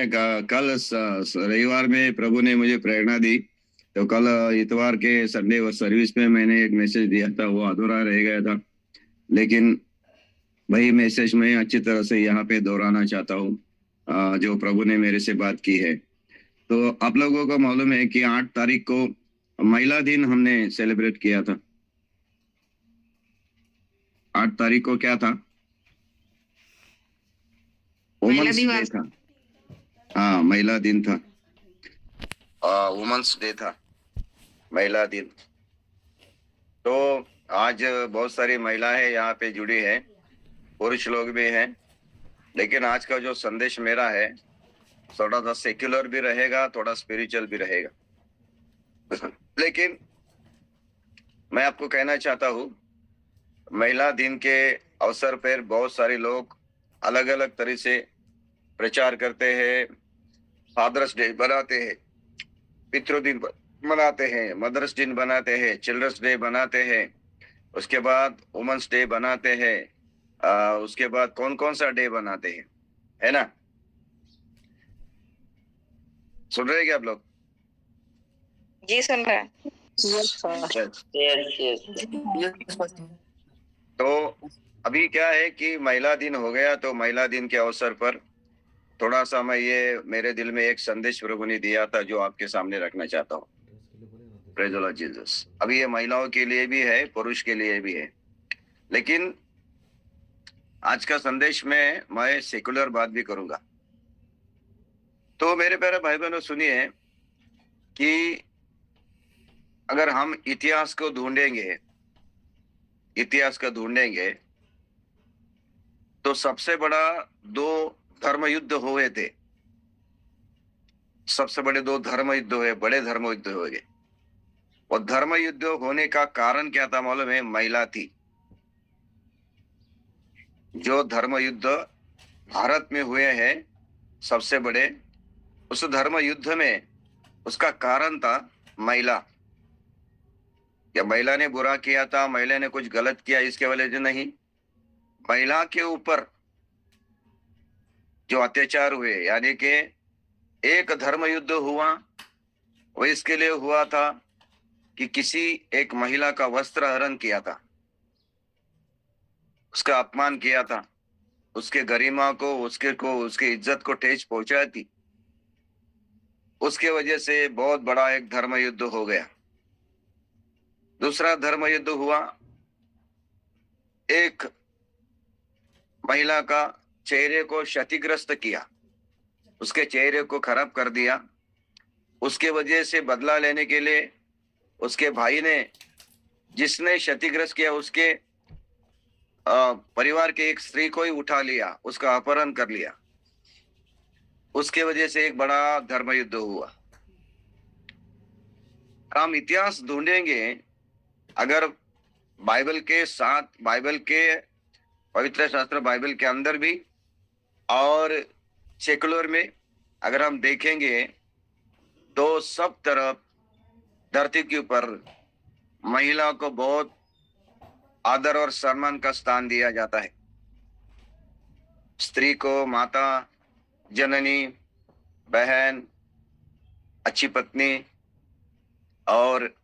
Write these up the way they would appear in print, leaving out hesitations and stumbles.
कल रविवार में प्रभु ने मुझे प्रेरणा दी। तो कल इतवार के संडे सर्विस में मैंने एक मैसेज दिया था, वो अधूरा रह गया था, लेकिन वही मैसेज मैं अच्छी तरह से यहाँ पे दोहराना चाहता हूँ, जो प्रभु ने मेरे से बात की है। तो आप लोगों को मालूम है कि 8 तारीख को महिला दिन हमने सेलिब्रेट किया था। 8 तारीख को क्या था? वुमेन्स डे था। हाँ, महिला दिन था। वुमेन्स डे था, महिला दिन। तो आज बहुत सारी महिलाएं यहाँ पे जुड़ी हैं, पुरुष लोग भी हैं, लेकिन आज का जो संदेश मेरा है थोड़ा सा सेक्युलर भी रहेगा, थोड़ा स्पिरिचुअल भी रहेगा। लेकिन मैं आपको कहना चाहता हूँ, महिला दिन के अवसर पर बहुत सारे लोग अलग अलग तरह से प्रचार करते हैं, फादर्स डे बनाते हैं, पितृ दिन मनाते हैं, मदर्स दिन बनाते हैं, चिल्ड्रंस डे बनाते हैं, उसके बाद वुमेन्स डे बनाते हैं, उसके बाद कौन कौन सा डे बनाते हैं, है ना? सुन रहे हैं क्या आप लोग? जी सुन रहे हैं। तो अभी क्या है कि महिला दिन हो गया, तो महिला दिन के अवसर पर थोड़ा सा मैं ये मेरे दिल में एक संदेश प्रभु ने दिया था जो आपके सामने रखना चाहता हूँ। Praise the Lord Jesus. अभी ये महिलाओं के लिए भी है, पुरुष के लिए भी है, लेकिन आज का संदेश में मैं सेकुलर बात भी करूंगा। तो मेरे प्यारे भाई बहनों सुनिए कि अगर हम इतिहास को ढूंढेंगे तो सबसे बड़ा 2 धर्म युद्ध हुए थे। सबसे बड़े 2 धर्म युद्ध हुए, बड़े धर्म युद्ध हुए। और धर्म युद्ध होने का कारण क्या था मालूम है? महिला थी। जो धर्म युद्ध भारत में हुए हैं सबसे बड़े, उस धर्म युद्ध में उसका कारण था महिला। या महिला ने बुरा किया था, महिला ने कुछ गलत किया, इसके वजह से नहीं। महिला के ऊपर जो अत्याचार हुए, यानी कि एक धर्म युद्ध हुआ, वो इसके लिए हुआ था कि किसी एक महिला का वस्त्र हरण किया था, उसका अपमान किया था, उसके गरिमा को, उसके इज्जत को ठेस पहुंचाई थी। उसके वजह से बहुत बड़ा एक धर्म युद्ध हो गया। दूसरा धर्म युद्ध हुआ, एक महिला का चेहरे को क्षतिग्रस्त किया, उसके चेहरे को खराब कर दिया। उसके वजह से बदला लेने के लिए उसके भाई ने, जिसने क्षतिग्रस्त किया, उसके परिवार के एक स्त्री को ही उठा लिया, उसका अपहरण कर लिया। उसके वजह से एक बड़ा धर्म युद्ध हुआ। हम इतिहास ढूंढेंगे, अगर बाइबल के साथ, बाइबल के पवित्र शास्त्र, बाइबल के अंदर भी और सेकुलर में अगर हम देखेंगे तो सब तरफ धरती के ऊपर महिला को बहुत आदर और सम्मान का स्थान दिया जाता है। स्त्री को माता, जननी, बहन, अच्छी पत्नी और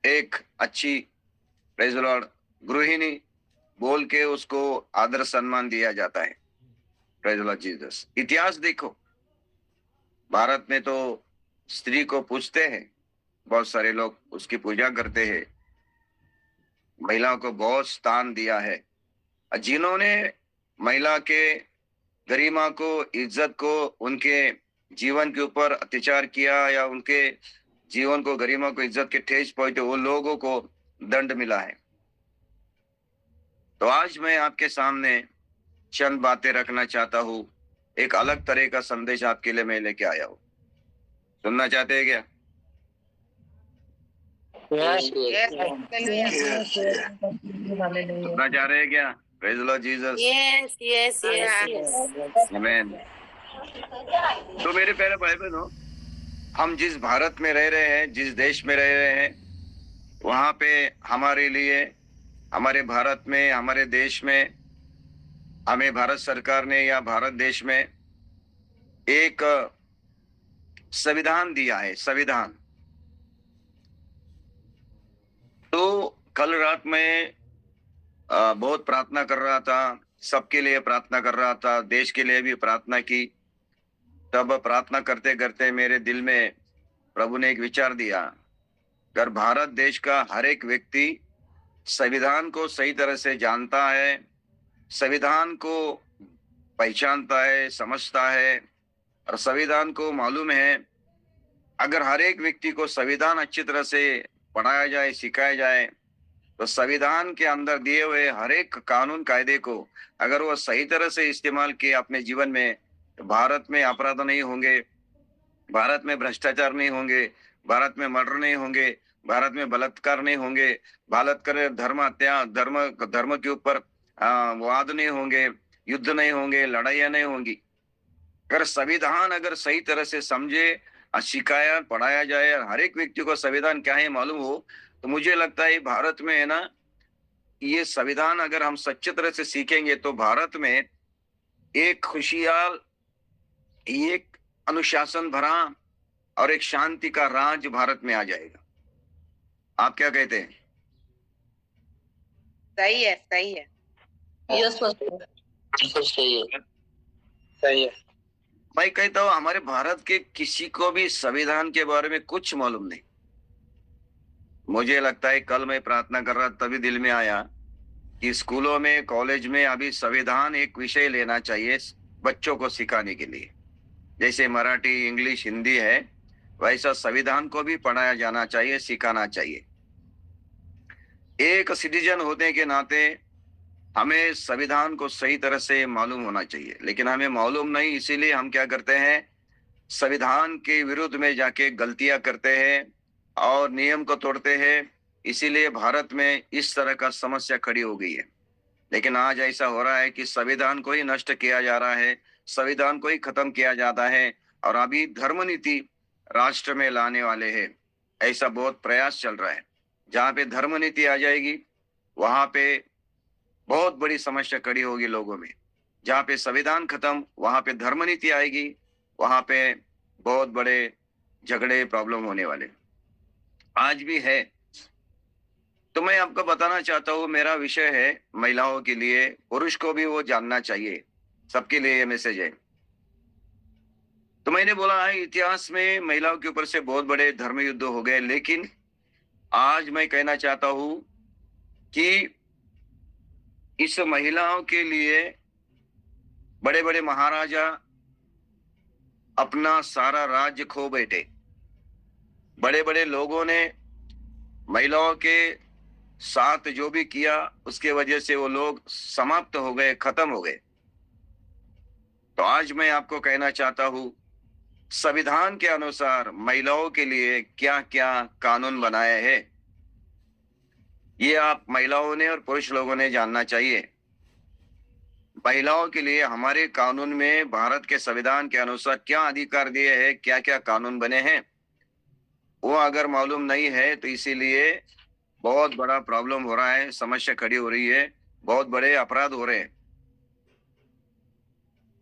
एक अच्छी, प्रेज़ द लॉर्ड, गृहिणी बोल के उसको आदर सम्मान दिया जाता है। Praise the Lord Jesus. इतिहास देखो, भारत में तो स्त्री को पूजते हैं, बहुत सारे लोग उसकी पूजा करते हैं, महिलाओं को बहुत स्थान दिया है। जिन्होंने महिला के गरिमा को, इज्जत को, उनके जीवन के ऊपर अत्याचार किया या उनके जीवन को, गरिमा को, इज्जत के ठेस पहुंचे, वो लोगों को दंड मिला है। तो आज मैं आपके सामने चंद बातें रखना चाहता हूँ। एक अलग तरह का संदेश आपके लिए मैं लेके आया हूँ। सुनना चाहते हैं क्या? सुनना चाह रहे हैं क्या? Praise the Lord Jesus. Yes. आमीन। तो मेरे प्यारे भाई बहनों, हम जिस भारत में रह रहे हैं, जिस देश में रह रहे हैं, वहां पे हमारे लिए, हमारे भारत में, हमारे देश में, हमें भारत सरकार ने या भारत देश में एक संविधान दिया है, संविधान। तो कल रात में बहुत प्रार्थना कर रहा था, सबके लिए प्रार्थना कर रहा था, देश के लिए भी प्रार्थना की। तब प्रार्थना करते करते मेरे दिल में प्रभु ने एक विचार दिया, अगर भारत देश का हर एक व्यक्ति संविधान को सही तरह से जानता है, संविधान को पहचानता है, समझता है और संविधान को मालूम है, अगर हर एक व्यक्ति को संविधान अच्छी तरह से पढ़ाया जाए, सिखाया जाए, तो संविधान के अंदर दिए हुए हर एक कानून कायदे को अगर वो सही तरह से इस्तेमाल किए अपने जीवन में, तो भारत में अपराध नहीं होंगे, भारत में भ्रष्टाचार नहीं होंगे, भारत में मर्डर नहीं होंगे, भारत में बलात्कार नहीं होंगे, भारत कर धर्म हत्या, धर्म धर्म के ऊपर वाद नहीं होंगे, युद्ध नहीं होंगे, लड़ाइयां नहीं होंगी। अगर संविधान अगर सही तरह से समझे, सिखाया पढ़ाया जाए, हर एक व्यक्ति को संविधान क्या है मालूम हो, तो मुझे लगता है भारत में है ना, ये संविधान अगर हम सच्चे तरह से सीखेंगे तो भारत में एक खुशहाल, एक अनुशासन भरा और एक शांति का राज भारत में आ जाएगा। आप क्या कहते हैं? सही है, सही है। यस बिल्कुल सही है, सही है। मैं कहता हूँ हमारे भारत के किसी को भी संविधान के बारे में कुछ मालूम नहीं। मुझे लगता है कल मैं प्रार्थना कर रहा तभी दिल में आया कि स्कूलों में, कॉलेज में अभी संविधान एक विषय लेना चाहिए बच्चों को सिखाने के लिए। जैसे मराठी, इंग्लिश, हिंदी है, वैसा संविधान को भी पढ़ाया जाना चाहिए, सिखाना चाहिए। एक सिटीजन होने के नाते हमें संविधान को सही तरह से मालूम होना चाहिए, लेकिन हमें मालूम नहीं, इसीलिए हम क्या करते हैं, संविधान के विरुद्ध में जाके गलतियां करते हैं और नियम को तोड़ते हैं। इसीलिए भारत में इस तरह का समस्या खड़ी हो गई है। लेकिन आज ऐसा हो रहा है कि संविधान को ही नष्ट किया जा रहा है, संविधान को ही खत्म किया जाता है और अभी धर्म नीति राष्ट्र में लाने वाले हैं, ऐसा बहुत प्रयास चल रहा है। जहाँ पे धर्म नीति आ जाएगी वहां पे बहुत बड़ी समस्या खड़ी होगी लोगों में। जहाँ पे संविधान खत्म, वहां पे धर्म नीति आएगी, वहां पे बहुत बड़े झगड़े, प्रॉब्लम होने वाले आज भी है। तो मैं आपको बताना चाहता हूँ, मेरा विषय है महिलाओं के लिए, पुरुष को भी वो जानना चाहिए, सबके लिए ये मैसेज है। तो मैंने बोला है इतिहास में महिलाओं के ऊपर से बहुत बड़े धर्म युद्ध हो गए, लेकिन आज मैं कहना चाहता हूँ कि इस महिलाओं के लिए बड़े बड़े महाराजा अपना सारा राज्य खो बैठे। बड़े बड़े लोगों ने महिलाओं के साथ जो भी किया उसके वजह से वो लोग समाप्त हो गए, खत्म हो गए। तो आज मैं आपको कहना चाहता हूं, संविधान के अनुसार महिलाओं के लिए क्या क्या कानून बनाए हैं, ये आप महिलाओं ने और पुरुष लोगों ने जानना चाहिए। महिलाओं के लिए हमारे कानून में, भारत के संविधान के अनुसार क्या अधिकार दिए हैं, क्या क्या कानून बने हैं, वो अगर मालूम नहीं है तो इसीलिए बहुत बड़ा प्रॉब्लम हो रहा है, समस्या खड़ी हो रही है, बहुत बड़े अपराध हो रहे हैं।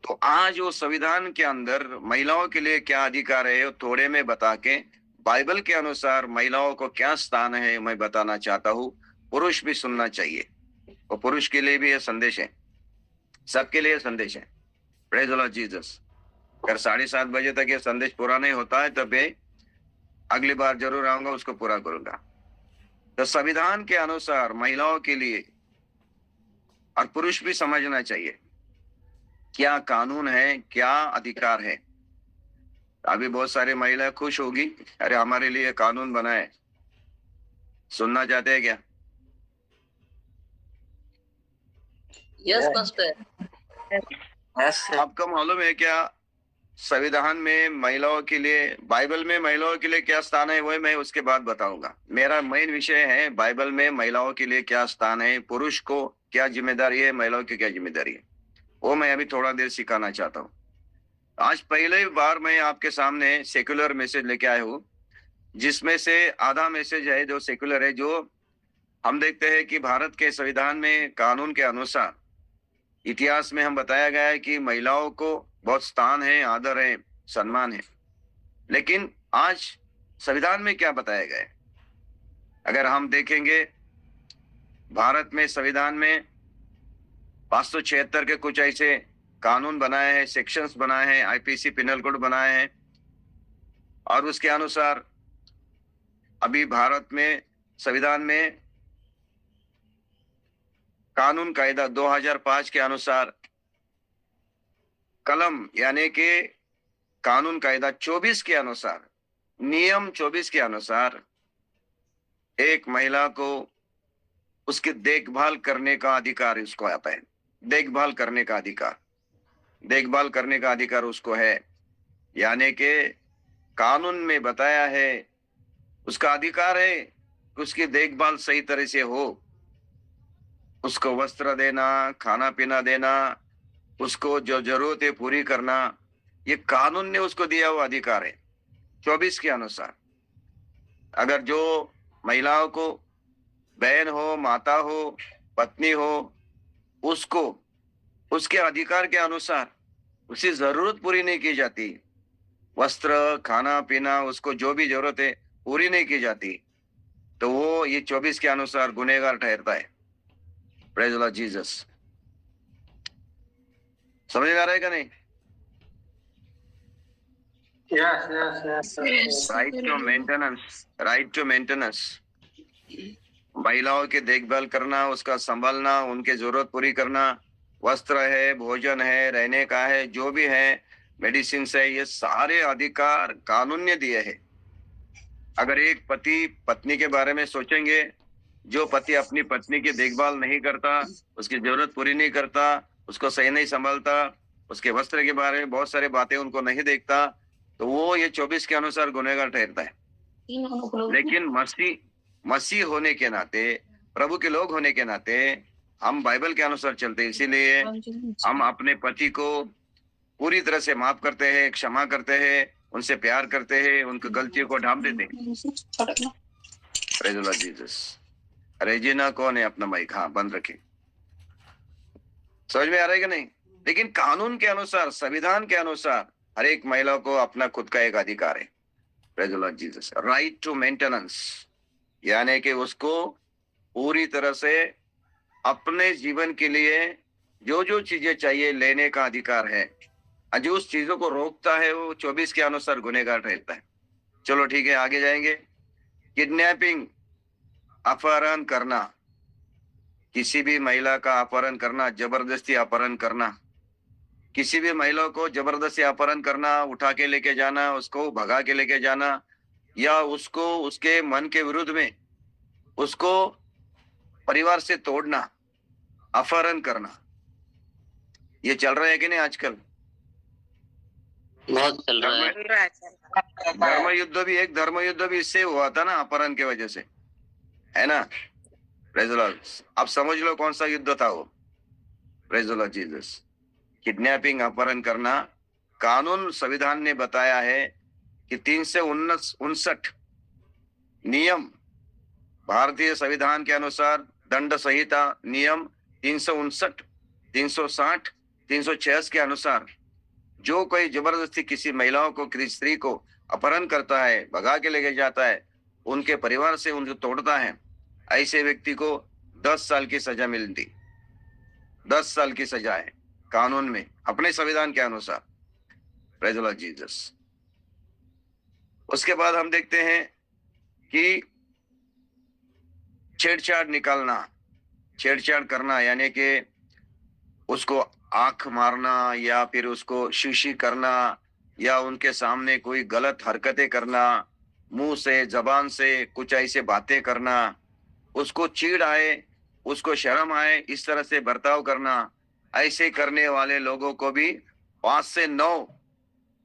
तो आज वो संविधान के अंदर महिलाओं के लिए क्या अधिकार है वो थोड़े में बता के, बाइबल के अनुसार महिलाओं को क्या स्थान है मैं बताना चाहता हूँ। पुरुष भी सुनना चाहिए, और पुरुष के लिए भी ये संदेश है, सबके लिए संदेश है। Praise the Lord Jesus. अगर 7:30 बजे तक ये संदेश पूरा नहीं होता है तब अगली बार जरूर आऊंगा, उसको पूरा करूंगा। तो संविधान के अनुसार महिलाओं के लिए और पुरुष भी समझना चाहिए क्या कानून है, क्या अधिकार है। अभी बहुत सारी महिलाएं खुश होगी, अरे हमारे लिए कानून बना है। सुनना चाहते हैं क्या? Yes master. यस आपको मालूम है क्या संविधान में महिलाओं के लिए, बाइबल में महिलाओं के लिए क्या स्थान है, वही मैं उसके बाद बताऊंगा। मेरा मेन विषय है बाइबल में महिलाओं के लिए क्या स्थान है, पुरुष को क्या जिम्मेदारी है, महिलाओं की क्या जिम्मेदारी है, वो मैं अभी थोड़ा देर सिखाना चाहता हूँ। आज पहले बार मैं आपके सामने सेक्युलर मैसेज लेके आया हूँ, जिसमें से आधा मैसेज है जो सेक्युलर है, जो हम देखते हैं कि भारत के संविधान में कानून के अनुसार इतिहास में हम बताया गया है कि महिलाओं को बहुत स्थान है, आदर है, सम्मान है। लेकिन आज संविधान में क्या बताया गया है? अगर हम देखेंगे भारत में संविधान में 576 के कुछ ऐसे कानून बनाए हैं, सेक्शंस बनाए हैं, आईपीसी पिनल कोड बनाए हैं, और उसके अनुसार अभी भारत में संविधान में कानून कायदा 2005 के अनुसार कलम यानी कि कानून कायदा 24 के अनुसार, नियम 24 के अनुसार एक महिला को उसकी देखभाल करने का अधिकार उसको आता है। देखभाल करने का अधिकार, देखभाल करने का अधिकार उसको है। यानी कि कानून में बताया है उसका अधिकार है कि उसकी देखभाल सही तरह से हो, उसको वस्त्र देना, खाना पीना देना, उसको जो जरूरत है पूरी करना, ये कानून ने उसको दिया हुआ अधिकार है 24 के अनुसार। अगर जो महिलाओं को बहन हो, माता हो, पत्नी हो, उसको उसके अधिकार के अनुसार उसकी जरूरत पूरी नहीं की जाती, वस्त्र, खाना पीना, उसको जो भी जरूरत है पूरी नहीं की जाती, तो वो ये 24 के अनुसार गुनहगार ठहरता है। Praise the Lord Jesus. समझ में आ रहा है क्या नहीं? Right to maintenance, right to maintenance, महिलाओं की देखभाल करना, उसका संभालना, उनकी जरूरत पूरी करना, वस्त्र है, भोजन है, रहने का है, जो भी है, मेडिसिन है, ये सारे अधिकार कानून ने दिए हैं। अगर एक पति पत्नी के बारे में सोचेंगे, जो पति अपनी पत्नी की देखभाल नहीं करता, उसकी जरूरत पूरी नहीं करता, उसको सही नहीं संभालता, उसके वस्त्र के बारे में बहुत सारी बातें उनको नहीं देखता, तो वो ये 24 के अनुसार गुनहगार ठहरता है। लेकिन मसीह होने के नाते, प्रभु के लोग होने के नाते हम बाइबल के अनुसार चलते हैं, इसीलिए हम अपने पति को पूरी तरह से माफ करते हैं, क्षमा करते हैं, उनसे प्यार करते हैं, उनकी गलतियों को ढांप देते हैं। Praise the Lord Jesus. Regina कौन है? अपना माइक हाँ बंद रखे। समझ में आ रहा है कि नहीं? लेकिन कानून के अनुसार, संविधान के अनुसार हर एक महिला को अपना खुद का एक अधिकार है। Praise the Lord Jesus. Right to maintenance, यानी कि उसको पूरी तरह से अपने जीवन के लिए जो जो चीजें चाहिए लेने का अधिकार है। जो उस चीजों को रोकता है वो 24 के अनुसार गुनहगार ठहरता है। चलो ठीक है, आगे जाएंगे। किडनैपिंग, अपहरण करना, किसी भी महिला का अपहरण करना, जबरदस्ती अपहरण करना, किसी भी महिला को जबरदस्ती अपहरण करना, उठा के लेके जाना, उसको भगा के लेके जाना, या उसको उसके मन के विरुद्ध में उसको परिवार से तोड़ना, अपहरण करना, ये चल रहा है कि नहीं आजकल? बहुत चल रहा है। धर्म युद्ध भी, एक धर्म युद्ध भी इससे हुआ था ना, अपहरण की वजह से, है ना? Praise the Lord. अब समझ लो कौन सा युद्ध था वो। Praise the Lord Jesus. Kidnapping, अपहरण करना, कानून संविधान ने बताया है कि 359 नियम, भारतीय संविधान के अनुसार दंड संहिता नियम 359, 360, 306 के अनुसार जो कोई जबरदस्ती किसी महिलाओं को, किसी स्त्री को अपहरण करता है, भगा के लेके जाता है, उनके परिवार से उनको तोड़ता है, ऐसे व्यक्ति को 10 साल की सजा मिलती। 10 साल की सजा है कानून में, अपने संविधान के अनुसार। Praise the Lord Jesus. उसके बाद हम देखते हैं कि छेड़छाड़ निकालना, छेड़छाड़ करना, यानी कि उसको आंख मारना, या फिर उसको शीशी करना, या उनके सामने कोई गलत हरकतें करना, मुंह से, जबान से कुछ ऐसे बातें करना, उसको चीड़ आए, उसको शर्म आए, इस तरह से बर्ताव करना। ऐसे करने वाले लोगों को भी 5 से 9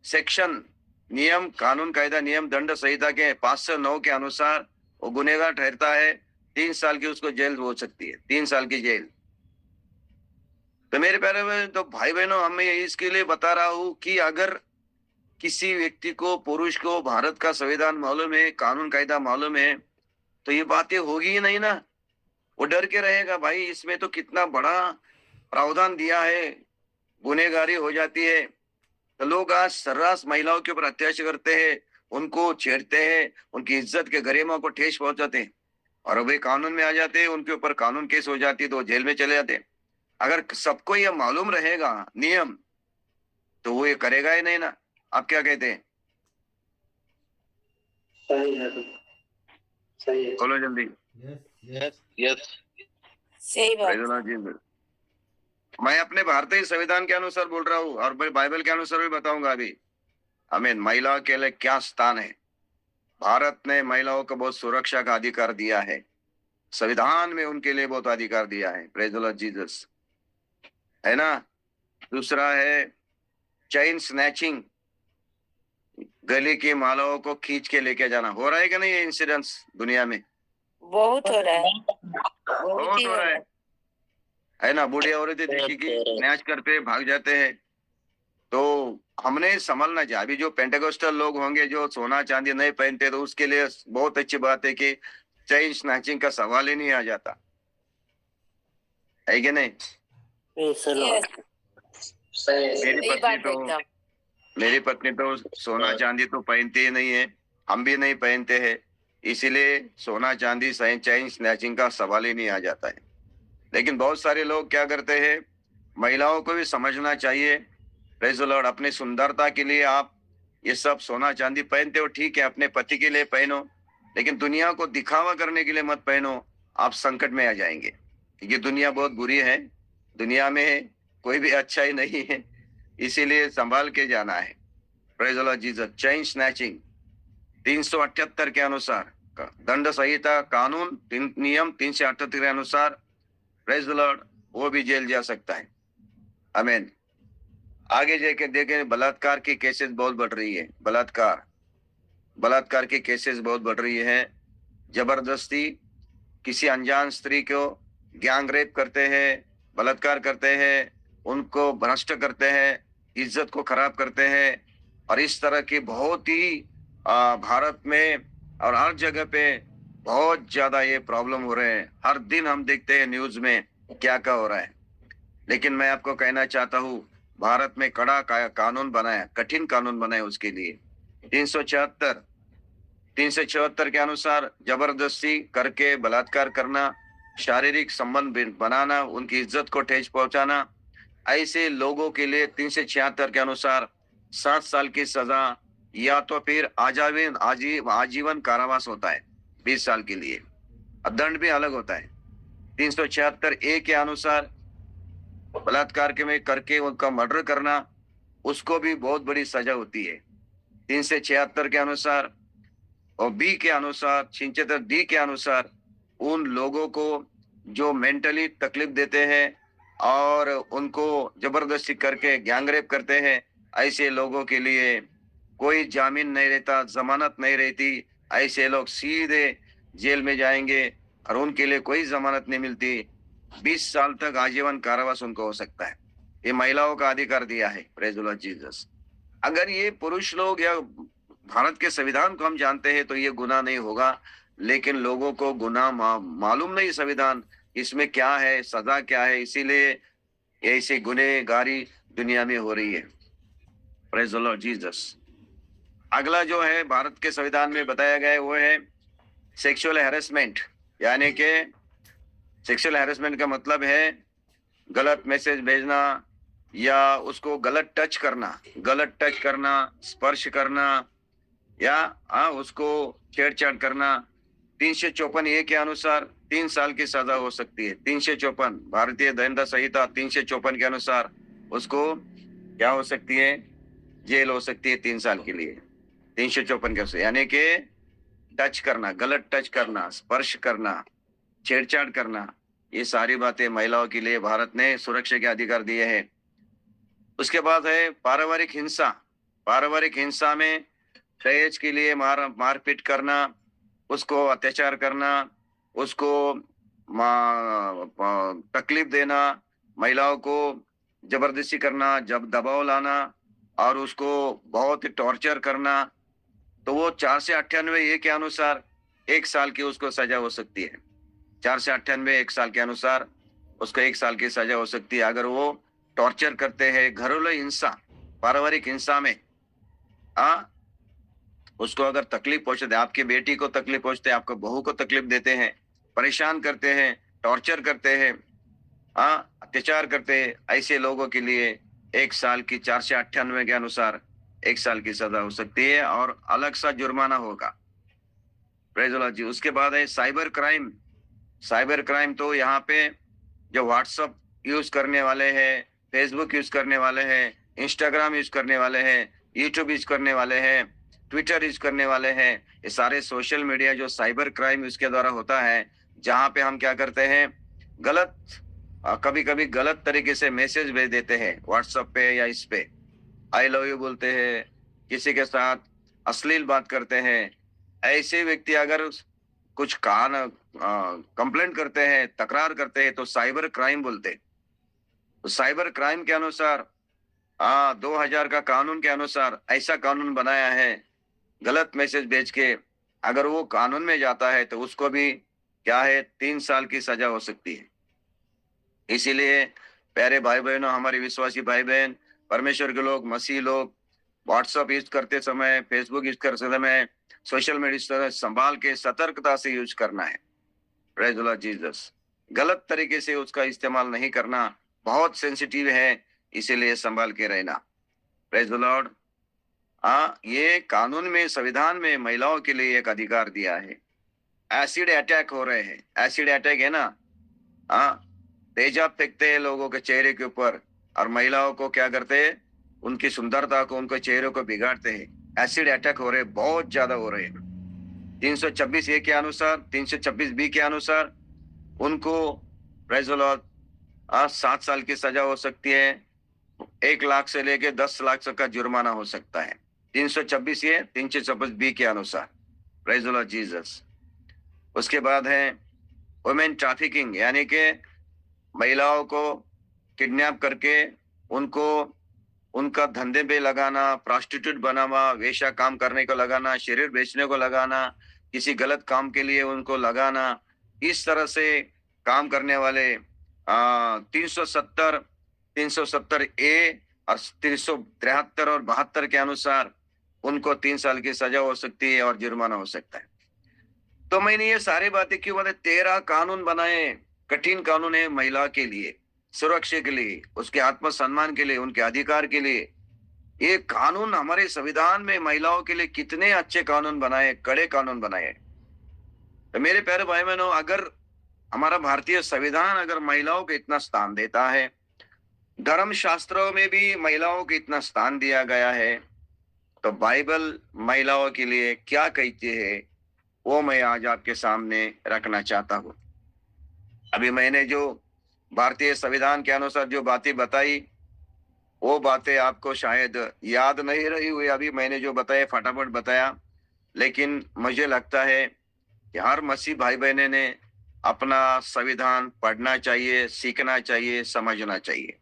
सेक्शन नियम, कानून कायदा नियम दंड संहिता के 5 से 9 के अनुसार वो गुनहगार ठहरता है। 3 साल की उसको जेल हो सकती है, 3 साल की जेल। तो मेरे प्यारे में तो भाई बहनों, हमें इसके लिए बता रहा हूं कि अगर किसी व्यक्ति को, पुरुष को भारत का संविधान मालूम है, कानून कायदा मालूम है, तो ये बातें होगी ही नहीं ना। वो डर के रहेगा, भाई इसमें तो कितना बड़ा प्रावधान दिया है, गुनहगारी हो जाती है, तो लोग आज सर्रास महिलाओं के ऊपर अत्याचार करते हैं, उनको छेड़ते हैं, उनकी इज्जत के गरिमा को ठेस पहुंचाते हैं, और वे कानून में आ जाते हैं, उनके ऊपर कानून केस हो जाती है तो वो जेल में चले जाते हैं। अगर सबको ये मालूम रहेगा नियम, तो वो ये करेगा ही नहीं ना। आप क्या कहते हैं? सही है, सही है। बोलो जल्दी। यस यस, सही बात। Praise the Lord Jesus. मैं अपने भारतीय संविधान के अनुसार बोल रहा हूँ, और मैं बाइबल के अनुसार भी बताऊंगा अभी। आमीन। महिला के लिए क्या स्थान है? भारत ने महिलाओं को बहुत सुरक्षा का अधिकार दिया है, संविधान में उनके लिए बहुत अधिकार दिया है। प्रेज़ द लॉर्ड जीसस, है ना। दूसरा है चेन स्नैचिंग, गले की मालाओं को खींच के लेके जाना। हो रहा है कि नहीं ये इंसिडेंट्स दुनिया में? बहुत हो रहा है, बहुत ही हो रहा है ना। बूढ़ी औरतें देखी कि स्नैच करते भाग जाते हैं। तो हमने संभलना चाहिए। अभी जो पेंटेकोस्टल लोग होंगे जो सोना चांदी नहीं पहनते, तो उसके लिए बहुत अच्छी बात है कि चेन स्नैचिंग का सवाल ही नहीं आ जाता, है कि नहीं? Yes. मेरी पत्नी तो सोना चांदी तो पहनती ही नहीं है, हम भी नहीं पहनते हैं, इसीलिए सोना चांदी चेन स्नैचिंग का सवाल ही नहीं आ जाता है। लेकिन बहुत सारे लोग क्या करते हैं, महिलाओं को भी समझना चाहिए। Praise the Lord. अपनी सुंदरता के लिए आप ये सब सोना चांदी पहनते हो, ठीक है, अपने पति के लिए पहनो, लेकिन दुनिया को दिखावा करने के लिए मत पहनो। आप संकट में आ जाएंगे, क्योंकि दुनिया बहुत बुरी है, दुनिया में कोई भी अच्छा ही नहीं है, इसीलिए संभाल के जाना है। Praise the Lord Jesus. Chain snatching 378 के अनुसार दंड संहिता कानून नियम 378 के अनुसार, प्रेज़ द लॉर्ड, वो भी जेल जा सकता है। आमीन। आगे जाके देखें, बलात्कार की केसेस बहुत बढ़ रही है। बलात्कार की केसेस बहुत बढ़ रही है। जबरदस्ती किसी अनजान स्त्री को गैंग रेप करते हैं, बलात्कार करते हैं, उनको भ्रष्ट करते हैं, इज्जत को खराब करते हैं, और इस तरह की बहुत ही भारत में और हर जगह पे बहुत ज्यादा ये प्रॉब्लम हो रहे हैं। हर दिन हम देखते हैं न्यूज में क्या क्या हो रहा है। लेकिन मैं आपको कहना चाहता हूँ, भारत में कड़ा कानून बनाया, कठिन कानून बनाया उसके लिए। 374 के अनुसार जबरदस्ती करके बलात्कार करना, शारीरिक संबंध बनाना, उनकी इज्जत को ठेस पहुंचाना, ऐसे लोगों के लिए 376 के अनुसार 7 साल की सजा या तो फिर आजीवन कारावास होता है 20 साल के लिए, और दंड भी अलग होता है। 376A के अनुसार बलात्कार के में करके उनका मर्डर करना, उसको भी बहुत बड़ी सजा होती है। 376 के अनुसार और बी के अनुसार, 76D के अनुसार, उन लोगों को जो मेंटली तकलीफ देते हैं और उनको जबरदस्ती करके गैंग रेप करते हैं, ऐसे लोगों के लिए कोई जामीन नहीं रहता, जमानत नहीं रहती। ऐसे लोग सीधे जेल में जाएंगे और उनके लिए कोई जमानत नहीं मिलती। 20 साल तक आजीवन कारावास उनको हो सकता है। ये महिलाओं का अधिकार दिया है। Praise the Lord Jesus. अगर ये पुरुष लोग या भारत के संविधान को हम जानते हैं तो ये गुनाह नहीं होगा, लेकिन लोगों को गुनाह मालूम नहीं, संविधान इसमें क्या है, सजा क्या है, इसीलिए ऐसी गुनहगारी दुनिया में हो रही है। Praise the Lord Jesus. अगला जो है भारत के संविधान में बताया गया है वो है सेक्सुअल हैरेसमेंट। यानी कि सेक्सुअल हैरेसमेंट का मतलब है गलत मैसेज भेजना या उसको गलत टच करना, स्पर्श करना या उसको छेड़छाड़ करना। 354A के अनुसार 3 साल की सजा हो सकती है। 354 भारतीय दंड संहिता 354 के अनुसार उसको क्या हो सकती है, जेल हो सकती है 3 साल के लिए। 354 के अनुसार, यानी कि टच करना, गलत टच करना, स्पर्श करना, छेड़छाड़ करना, ये सारी बातें महिलाओं के लिए भारत ने सुरक्षा के अधिकार दिए हैं। उसके बाद है पारिवारिक हिंसा में दहेज के लिए मारपीट करना, उसको अत्याचार करना, उसको तकलीफ देना, महिलाओं को जबरदस्ती करना, जब दबाव लाना और उसको बहुत ही टॉर्चर करना, तो वो 498A के अनुसार 1 साल की उसको सजा हो सकती है। 498 1 साल के अनुसार उसको 1 साल की सजा हो सकती है। अगर वो टॉर्चर करते हैं, घरेलू हिंसा, पारिवारिक हिंसा में उसको अगर तकलीफ पहुंचते, आपकी बेटी को तकलीफ पहुंचते, आपको बहू को तकलीफ देते हैं, परेशान करते हैं, टॉर्चर करते हैं, अत्याचार करते हैं, ऐसे लोगों के लिए 1 साल की 498 के अनुसार 1 साल की सजा हो सकती है और अलग सा जुर्माना होगा। प्रेज़ द लॉर्ड जी। उसके बाद है साइबर क्राइम। साइबर क्राइम तो यहाँ पे जो व्हाट्सएप यूज करने वाले हैं, फेसबुक यूज करने वाले हैं, इंस्टाग्राम यूज करने वाले हैं, यूट्यूब यूज करने वाले हैं, ट्विटर यूज करने वाले हैं, ये सारे सोशल मीडिया जो साइबर क्राइम इसके द्वारा होता है, जहां पे हम क्या करते हैं, गलत कभी कभी गलत तरीके से मैसेज भेज देते हैं व्हाट्सएप पे या इस पे, आई लव यू बोलते हैं, किसी के साथ अश्लील बात करते हैं। ऐसे व्यक्ति अगर कुछ कंप्लेंट करते हैं, तकरार करते हैं, तो साइबर क्राइम बोलते हैं। तो साइबर क्राइम के अनुसार 2000 का कानून के अनुसार ऐसा कानून बनाया है, गलत मैसेज भेज के अगर वो कानून में जाता है तो उसको भी क्या है, 3 साल की सजा हो सकती है। इसीलिए प्यारे भाई बहनों, हमारे विश्वासी भाई बहन, परमेश्वर के लोग, मसीह लोग, व्हाट्सएप यूज करते समय, फेसबुक यूज करते समय, सोशल मीडिया संभाल के सतर्कता से यूज करना है। Praise the Lord Jesus. गलत तरीके से उसका इस्तेमाल नहीं करना, बहुत सेंसिटिव है, इसीलिए संभाल के रहना। Praise the Lord. ये कानून में, संविधान में महिलाओं के लिए एक अधिकार दिया है। एसिड अटैक हो रहे हैं, एसिड अटैक है ना, तेजाब फेंकते हैं लोगों के चेहरे के ऊपर और महिलाओं को क्या करते हैं, उनकी सुंदरता को, उनके चेहरे को बिगाड़ते हैं। एसिड अटैक हो रहे हैं, बहुत ज्यादा हो रहे हैं। 326 ए के अनुसार, 326 बी के अनुसार उनको प्रेज़ द लॉर्ड 7 साल की सजा हो सकती है, 1 लाख से लेके 10 लाख तक का जुर्माना हो सकता है। 326 ए, 326 बी के अनुसार। Praise the Lord Jesus. उसके बाद है वुमेन ट्रैफिकिंग, यानी कि महिलाओं को किडनैप करके उनको उनका धंधे पे लगाना, प्रोस्टिट्यूट बनाना, वेश्या काम करने को लगाना, शरीर बेचने को लगाना, किसी गलत काम के लिए उनको लगाना, इस तरह से काम करने वाले 370 ए और 373 और 72 के अनुसार उनको 3 साल की सजा हो सकती है और जुर्माना हो सकता है। तो मैंने ये सारी बातें क्यों बताई? 13 कानून बनाए, कठिन कानून है महिला के लिए, सुरक्षा के लिए, उसके आत्मसम्मान के लिए, उनके अधिकार के लिए। ये कानून हमारे संविधान में महिलाओं के लिए कितने अच्छे कानून बनाए, कड़े कानून बनाए। तो मेरे प्यारे भाई बहनों, अगर हमारा भारतीय संविधान अगर महिलाओं को इतना स्थान देता है, धर्म शास्त्रों में भी महिलाओं को इतना स्थान दिया गया है, तो बाइबल महिलाओं के लिए क्या कहती है, वो मैं आज आपके सामने रखना चाहता हूँ। अभी मैंने जो भारतीय संविधान के अनुसार जो बातें बताई, वो बातें आपको शायद याद नहीं रही हुई, अभी मैंने जो बताया फटाफट बताया, लेकिन मुझे लगता है कि हर मसीह भाई बहने ने अपना संविधान पढ़ना चाहिए, सीखना चाहिए, समझना चाहिए।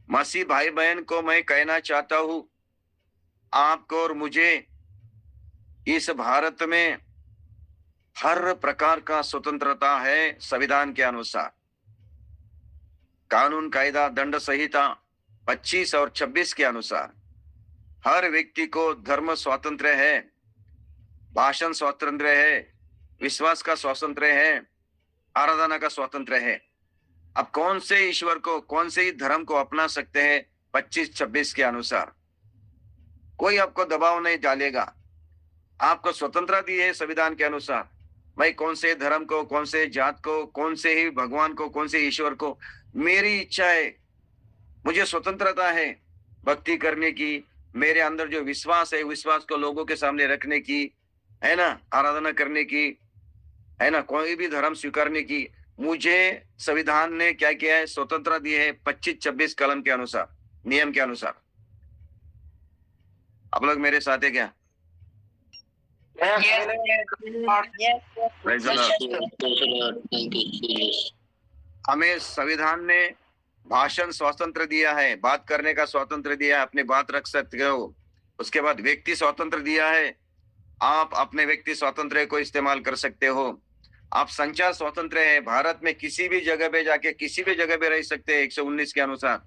मसीह भाई बहन को मैं कहना चाहता हूं, आपको और मुझे इस भारत में हर प्रकार का स्वतंत्रता है संविधान के अनुसार। कानून, कायदा, दंड संहिता 25 और 26 के अनुसार हर व्यक्ति को धर्म स्वातंत्र्य है, भाषण स्वातंत्र्य है, विश्वास का स्वातंत्र्य है, आराधना का स्वातंत्र्य है। अब कौन से ईश्वर को, कौन से ही धर्म को अपना सकते हैं 25-26 के अनुसार। कोई आपको दबाव नहीं डालेगा, आपको स्वतंत्रता दी है संविधान के अनुसार। मैं कौन से धर्म को, कौन से जात को, कौन से ही भगवान को, कौन से ईश्वर को, मेरी इच्छा है, मुझे स्वतंत्रता है भक्ति करने की, मेरे अंदर जो विश्वास है, विश्वास को लोगों के सामने रखने की, है ना, आराधना करने की, है ना, कोई भी धर्म स्वीकारने की। मुझे संविधान ने क्या किया है, स्वतंत्रता दी है 25-26 कलम के अनुसार, नियम के अनुसार। आप लोग मेरे साथ है क्या? हमें संविधान ने भाषण स्वातंत्र दिया है, बात करने का स्वातंत्र दिया है, अपनी बात रख सकते हो। उसके बाद व्यक्ति स्वातंत्र दिया है, आप अपने व्यक्ति स्वातंत्र को इस्तेमाल कर सकते हो। आप संचार स्वतंत्र है, भारत में किसी भी जगह पे जाके किसी भी जगह पे रह सकते हैं 119 के अनुसार,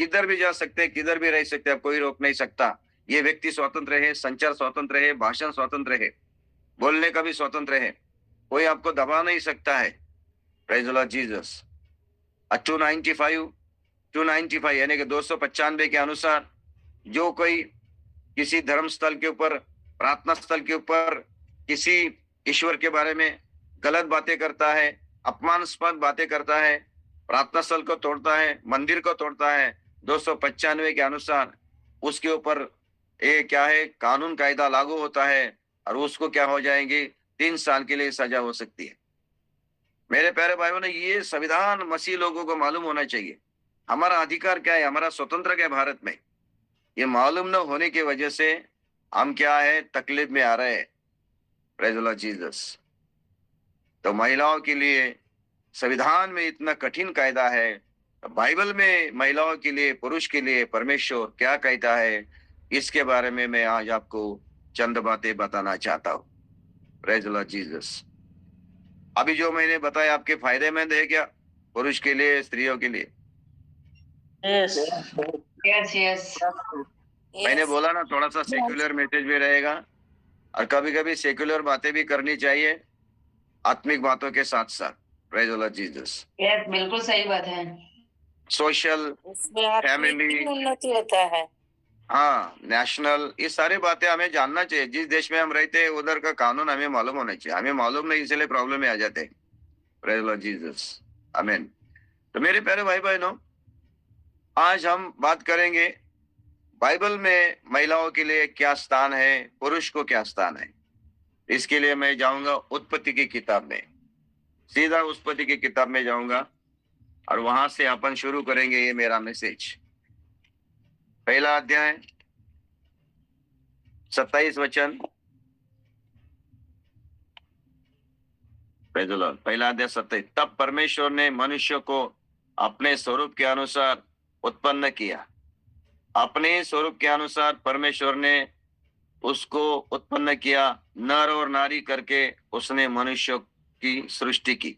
किधर भी जा सकते हैं, किधर भी रह सकते हैं, कोई रोक नहीं सकता। ये व्यक्ति स्वतंत्र है, संचार स्वतंत्र है, भाषण स्वतंत्र है, बोलने का भी स्वतंत्र है, कोई आपको दबा नहीं सकता है। Praise the Lord Jesus. 295 यानी कि 295 के अनुसार जो कोई किसी धर्म स्थल के ऊपर, प्रार्थना स्थल के ऊपर किसी ईश्वर के बारे में गलत बातें करता है, अपमानास्पद बातें करता है, प्रार्थना स्थल को तोड़ता है, मंदिर को तोड़ता है, 295 के अनुसार उसके ऊपर ये क्या है, कानून कायदा लागू होता है और उसको क्या हो जाएंगे, 3 साल के लिए सजा हो सकती है। मेरे प्यारे भाइयों ने, ये संविधान मसीह लोगों को मालूम होना चाहिए। हमारा अधिकार क्या है, हमारा स्वतंत्र क्या है भारत में, ये मालूम न होने की वजह से हम क्या है, तकलीफ में आ रहे हैं। Praise the Lord Jesus. तो महिलाओं के लिए संविधान में इतना कठिन कायदा है, बाइबल में महिलाओं के लिए, पुरुष के लिए परमेश्वर क्या कहता है, इसके बारे में मैं आज आपको चंद बातें बताना चाहता हूँ। Praise the Lord Jesus. अभी जो मैंने बताया आपके फायदेमंद है क्या, पुरुष के लिए, स्त्रियों के लिए? Yes. Yes, yes. मैंने बोला ना, थोड़ा सा सेक्युलर मैसेज भी रहेगा और कभी कभी सेक्युलर बातें भी करनी चाहिए आत्मिक बातों के साथ साथ। Praise the Lord Jesus. Yes, बिल्कुल सही बात है। सोशल, फैमिली, उन्नति होता है। हाँ, नेशनल, ये सारी बातें हमें जानना चाहिए। जिस देश में हम रहते हैं उधर का कानून हमें मालूम होना चाहिए। हमें मालूम नहीं, इसलिए प्रॉब्लम में आ जाते हैं। Praise the Lord Jesus. आमीन। तो मेरे प्यारे भाई बहनों, आज हम बात करेंगे बाइबल में महिलाओं के लिए क्या स्थान है, पुरुष को क्या स्थान है। इसके लिए मैं जाऊंगा उत्पत्ति की किताब में, सीधा उत्पत्ति की किताब में जाऊंगा और वहां से अपन शुरू करेंगे ये मेरा मैसेज। पहला अध्याय 27 वचन। Praise the Lord. पहला अध्याय 27। तब परमेश्वर ने मनुष्य को अपने स्वरूप के अनुसार उत्पन्न किया। अपने स्वरूप के अनुसार परमेश्वर ने उसको उत्पन्न किया, नर और नारी करके उसने मनुष्य की सृष्टि की।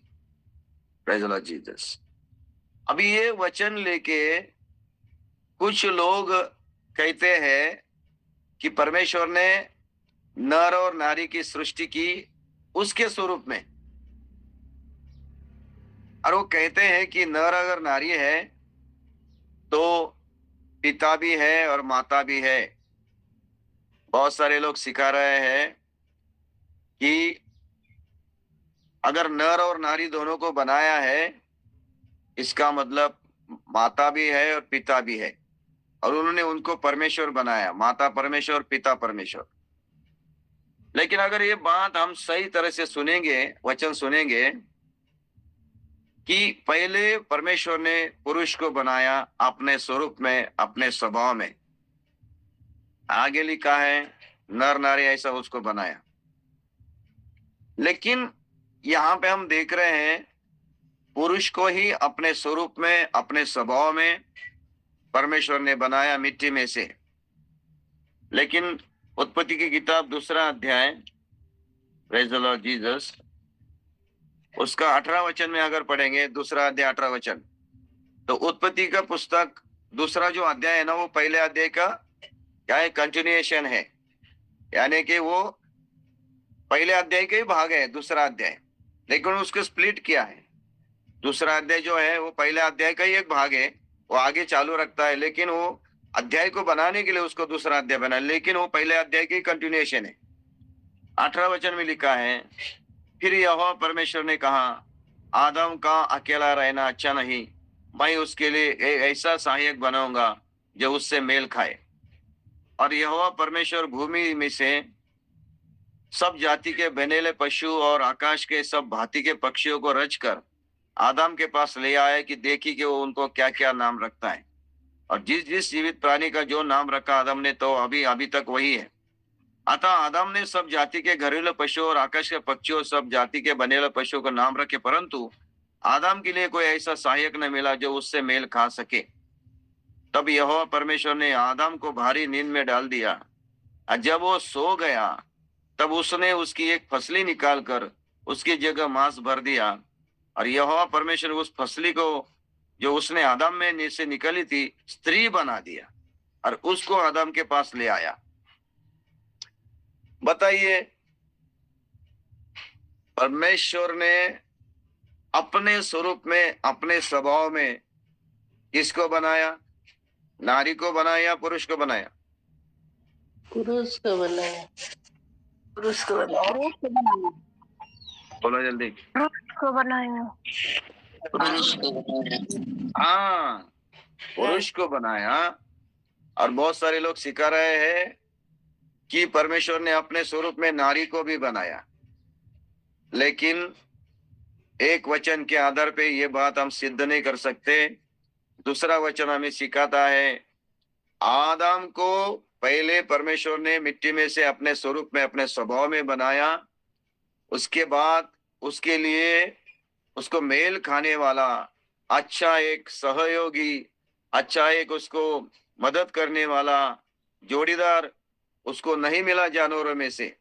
Praise the Lord Jesus. अभी ये वचन लेके कुछ लोग कहते हैं कि परमेश्वर ने नर और नारी की सृष्टि की उसके स्वरूप में, और वो कहते हैं कि नर अगर नारी है तो पिता भी है और माता भी है। बहुत सारे लोग सिखा रहे हैं कि अगर नर और नारी दोनों को बनाया है, इसका मतलब माता भी है और पिता भी है, और उन्होंने उनको परमेश्वर बनाया, माता परमेश्वर, पिता परमेश्वर। लेकिन अगर ये बात हम सही तरह से सुनेंगे, वचन सुनेंगे कि पहले परमेश्वर ने पुरुष को बनाया अपने स्वरूप में, अपने स्वभाव में। आगे लिखा है नर नारी ऐसा उसको बनाया। लेकिन यहाँ पे हम देख रहे हैं पुरुष को ही अपने स्वरूप में, अपने स्वभाव में परमेश्वर ने बनाया मिट्टी में से। लेकिन उत्पत्ति की किताब 2 अध्याय, प्रेज़ द लॉर्ड जीसस, उसका 18 वचन में अगर पढ़ेंगे, 2 अध्याय 18 वचन, तो उत्पत्ति का पुस्तक 2 जो अध्याय है ना, वो पहले अध्याय का क्या है, कंटिन्यूएशन है। यानी कि वो पहले अध्याय का ही भाग है 2 अध्याय, लेकिन उसको स्प्लिट किया है। 2 अध्याय जो है वो पहले अध्याय का ही एक भाग है, वो आगे चालू रखता है, लेकिन वो अध्याय को बनाने के लिए उसको 2 अध्याय बना, लेकिन वो पहले अध्याय की कंटिन्यूएशन है। 18 वचन में लिखा है, फिर यहोवा परमेश्वर ने कहा, आदम का अकेला रहना अच्छा नहीं, मैं उसके लिए ऐसा सहायक बनाऊंगा जो उससे मेल खाए। और यहोवा परमेश्वर भूमि में से सब जाति के बनेले पशु और आकाश के सब भांति के पक्षियों को रचकर आदम के पास ले आया कि देखी कि वो उनको क्या क्या नाम रखता है। और जिस जिस जीवित प्राणी का जो नाम रखा आदम ने, तो अभी तक वही है। अतः आदम ने सब जाति के घरेलू पशुओं और आकाश के पक्षियों, सब जाति के बनेले पशुओं का नाम रखे, परंतु आदम के लिए कोई ऐसा सहायक न मिला जो उससे मेल खा सके। तब यहोवा परमेश्वर ने आदम को भारी नींद में डाल दिया, और जब वो सो गया तब उसने उसकी एक फसली निकालकर उसकी जगह मांस भर दिया। और यहोवा परमेश्वर उस फसली को जो उसने आदम में से निकली थी स्त्री बना दिया और उसको आदम के पास ले आया। बताइए, परमेश्वर ने अपने स्वरूप में, अपने स्वभाव में किसको बनाया? नारी को बनाया, पुरुष को बनाया? पुरुष को बनाया। पुरुष को बनाया। पुरुष को बनाया। बोलो जल्दी। पुरुष को बनाया। पुरुष को बनाया। हाँ, पुरुष को बनाया। और बहुत सारे लोग सिखा रहे हैं कि परमेश्वर ने अपने स्वरूप में नारी को भी बनाया, लेकिन एक वचन के आधार पे ये बात हम सिद्ध नहीं कर सकते। दूसरा वचन हमें सिखाता है, आदम को पहले परमेश्वर ने मिट्टी में से अपने स्वरूप में, अपने स्वभाव में बनाया। उसके बाद उसके लिए उसको मेल खाने वाला अच्छा एक सहयोगी, अच्छा एक उसको मदद करने वाला जोड़ीदार उसको नहीं मिला। जानवरों में से,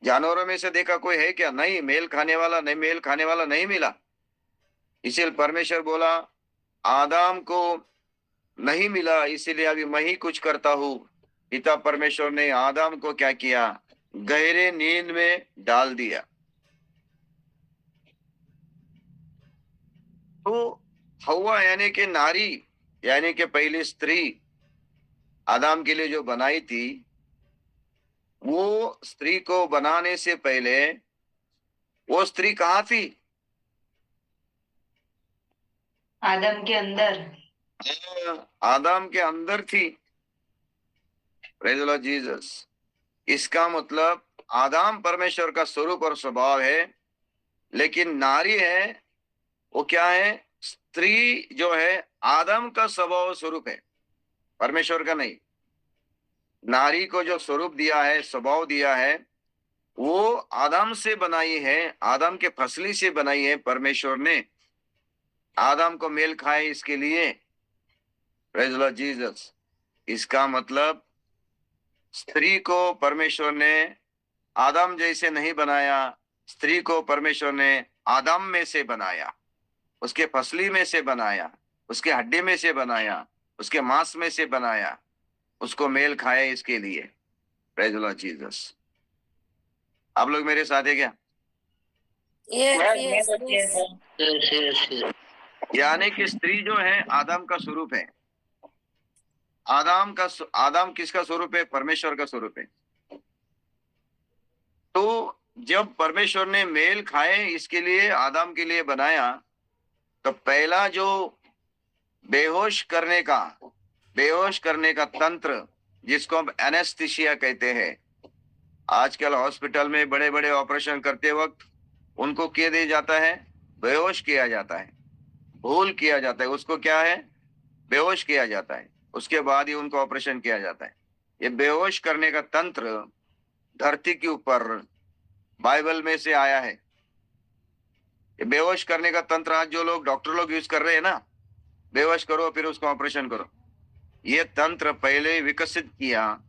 जानवरों में से देखा कोई है क्या? नहीं, मेल खाने वाला नहीं, मेल खाने वाला नहीं मिला। इसलिए परमेश्वर बोला आदम को नहीं मिला, इसीलिए अभी मैं ही कुछ करता हूं। पिता परमेश्वर ने आदम को क्या किया? गहरे नींद में डाल दिया। तो हव्वा यानी कि नारी, यानी कि पहली स्त्री आदम के लिए जो बनाई थी, वो स्त्री को बनाने से पहले वो स्त्री कहाँ थी? आदम के अंदर। आदम के अंदर थी। Praise the Lord Jesus. इसका मतलब आदम परमेश्वर का स्वरूप और स्वभाव है, लेकिन नारी है वो क्या है? स्त्री जो है आदम का स्वभाव और स्वरूप है, परमेश्वर का नहीं। नारी को जो स्वरूप दिया है, स्वभाव दिया है, वो आदम से बनाई है, आदम के फसली से बनाई है। परमेश्वर ने आदम को मेल खाए इसके लिए। Praise the Lord Jesus. इसका मतलब स्त्री को परमेश्वर ने आदम जैसे नहीं बनाया, स्त्री को परमेश्वर ने आदम में से बनाया, उसके फसली में से बनाया, उसके हड्डी में से बनाया, उसके मांस में से बनाया, उसको मेल खाए इसके लिए। Praise the Lord Jesus. आप लोग मेरे साथ है क्या? यानी कि स्त्री जो है आदम का स्वरूप है। आदम किसका स्वरूप है? परमेश्वर का स्वरूप है। तो जब परमेश्वर ने मेल खाए इसके लिए, आदम के लिए बनाया, तो पहला जो बेहोश करने का तंत्र, जिसको हम एनेस्थीसिया कहते हैं, आजकल हॉस्पिटल में बड़े बड़े ऑपरेशन करते वक्त उनको क्या दिया जाता है? बेहोश किया जाता है, भूल किया जाता है, उसको क्या है? बेहोश किया जाता है। उसके बाद ही उनको ऑपरेशन किया जाता है। ये बेहोश करने का तंत्र धरती के ऊपर बाइबल में से आया है। ये बेहोश करने का तंत्र आज जो लोग डॉक्टर लोग यूज कर रहे हैं ना, बेहोश करो फिर उसको ऑपरेशन करो, ये तंत्र पहले विकसित किया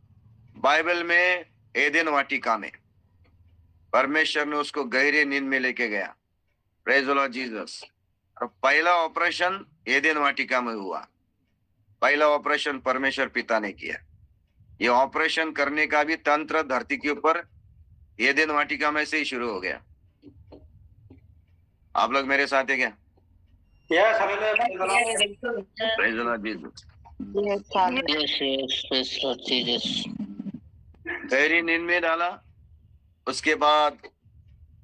बाइबल में एदेन वाटिका में। परमेश्वर ने उसको गहरे नींद में लेके गया। Praise the Lord Jesus. और पहला ऑपरेशन एदेन वाटिका में हुआ। पहला ऑपरेशन परमेश्वर पिता ने किया। ये ऑपरेशन करने का भी तंत्र धरती के ऊपर एदेन वाटिका में से ही शुरू हो गया। आप लोग मेरे साथ है क्या? Praise the Lord Jesus. गहरी नींद में डाला, उसके बाद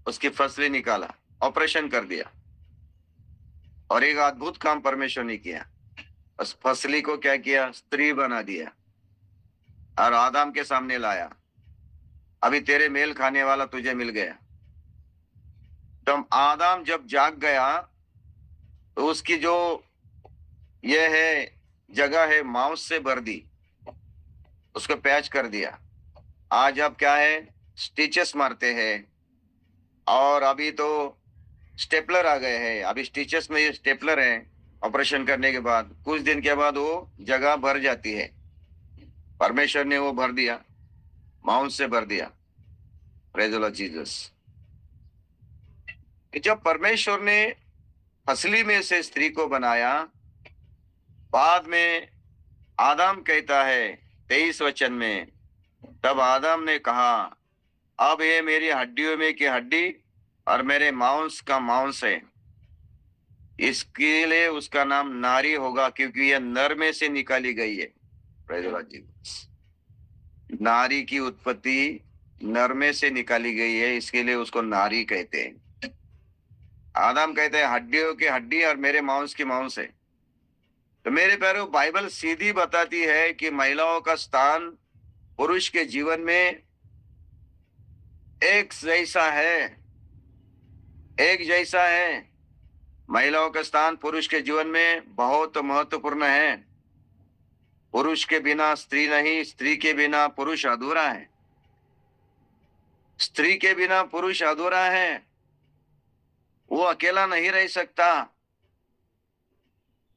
उसकी फसली निकाला, ऑपरेशन कर दिया। और एक अद्भुत काम परमेश्वर ने किया, उस फसली को क्या किया? स्त्री बना दिया और आदम के सामने लाया। अभी तेरे मेल खाने वाला तुझे मिल गया। तो आदम जब जाग गया तो उसकी जो ये है जगह है मांस से भर दी, उसको पैच कर दिया। आज अब क्या है? स्टिचेस मारते हैं, और अभी तो स्टेपलर आ गए हैं। अभी स्टिचेस में ये स्टेपलर है। ऑपरेशन करने के बाद कुछ दिन के बाद वो जगह भर जाती है। परमेश्वर ने वो भर दिया, मांस से भर दिया। Praise the Lord Jesus. जब परमेश्वर ने फसली में से स्त्री को बनाया। बाद में आदम कहता है 23 वचन में, तब आदम ने कहा, अब ये मेरी हड्डियों में की हड्डी और मेरे मांस का मांस है। इसके लिए उसका नाम नारी होगा, क्योंकि यह नर में से निकाली गई है। Praise the Lord Jesus। नारी की उत्पत्ति नर में से निकाली गई है, इसके लिए उसको नारी कहते हैं। आदम कहते हैं हड्डियों की हड्डी और मेरे मांस की मांस है। तो मेरे प्यारों, बाइबल सीधी बताती है कि महिलाओं का स्थान पुरुष के जीवन में एक जैसा है, एक जैसा है। महिलाओं का स्थान पुरुष के जीवन में बहुत महत्वपूर्ण है। पुरुष के बिना स्त्री नहीं, स्त्री के बिना पुरुष अधूरा है, स्त्री के बिना पुरुष अधूरा है। वो अकेला नहीं रह सकता।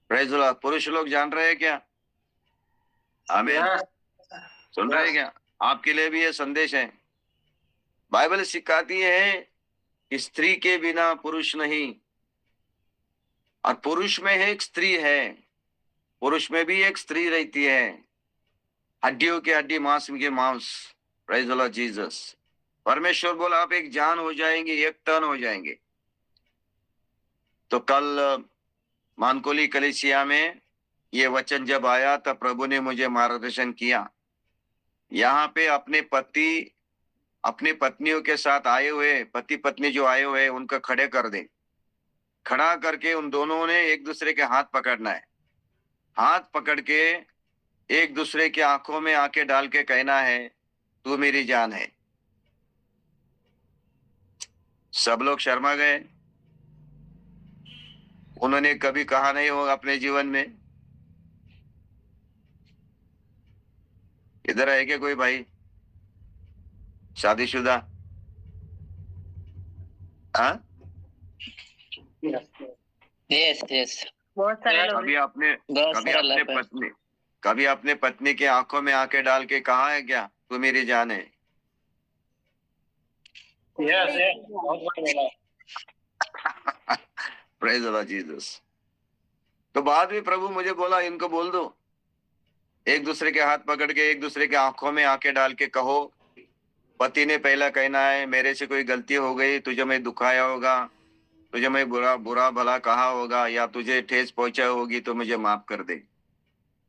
Praise the Lord. पुरुष लोग जान रहे हैं क्या? आमीन। सुन रहे हैं क्या? आपके लिए भी ये संदेश है। बाइबल सिखाती है कि स्त्री के बिना पुरुष नहीं, और पुरुष में एक स्त्री है, पुरुष में भी एक स्त्री रहती है। हड्डियों की हड्डी, मांस के मांस। Praise the Lord Jesus. परमेश्वर बोला आप एक जान हो जाएंगे, एक तन हो जाएंगे। तो कल मानकोली कलीसिया में ये वचन जब आया तब प्रभु ने मुझे मार्गदर्शन किया। यहाँ पे अपने पत्नियों के साथ आए हुए पति पत्नी जो आए हुए उनका खड़े कर दे। खड़ा करके उन दोनों ने एक दूसरे के हाथ पकड़ना है। हाथ पकड़ के एक दूसरे की आंखों में आंखें डाल के कहना है, तू मेरी जान है। सब लोग शर्मा गए। उन्होंने कभी कहा नहीं होगा अपने जीवन में। इधर है क्या कोई भाई शादीशुदा? हाँ, यस यस, बहुत सारे लोग कभी अपने पत्नी के आंखों में आंखें डाल के कहा है क्या, तू मेरी जान है? Praise the Lord Jesus. तो बाद में प्रभु मुझे बोला इनको बोल दो, एक दूसरे के हाथ पकड़ के एक दूसरे के आंखों में आंखें डाल के कहो। पति ने पहला कहना है, मेरे से कोई गलती हो गई, तुझे मैं दुखाया होगा, तुझे मैं बुरा भला कहा होगा, या तुझे ठेस पहुंचा होगी, तो मुझे माफ कर दे।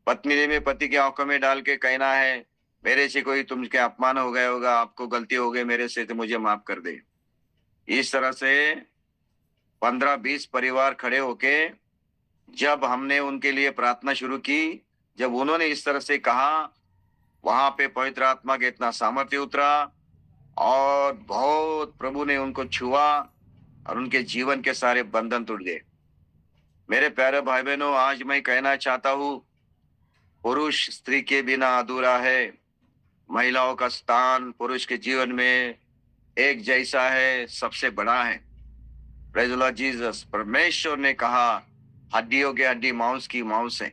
पत्नी ने पति की आंखों में डाल के कहना है, मेरे से कोई तुमके अपमान हो गया होगा, आपको गलती हो गई मेरे से, तो मुझे माफ कर दे। इस तरह से 15-20 परिवार खड़े होके जब हमने उनके लिए प्रार्थना शुरू की, जब उन्होंने इस तरह से कहा, वहां पे पवित्र आत्मा के इतना सामर्थ्य उतरा और बहुत प्रभु ने उनको छुआ और उनके जीवन के सारे बंधन टूट गए। मेरे प्यारे भाई बहनों, आज मैं कहना चाहता हूं, पुरुष स्त्री के बिना अधूरा है। महिलाओं का स्थान पुरुष के जीवन में एक जैसा है, सबसे बड़ा है। Praise the Lord Jesus. परमेश्वर ने कहा हड्डियों के हड्डी, मांस की मांस है,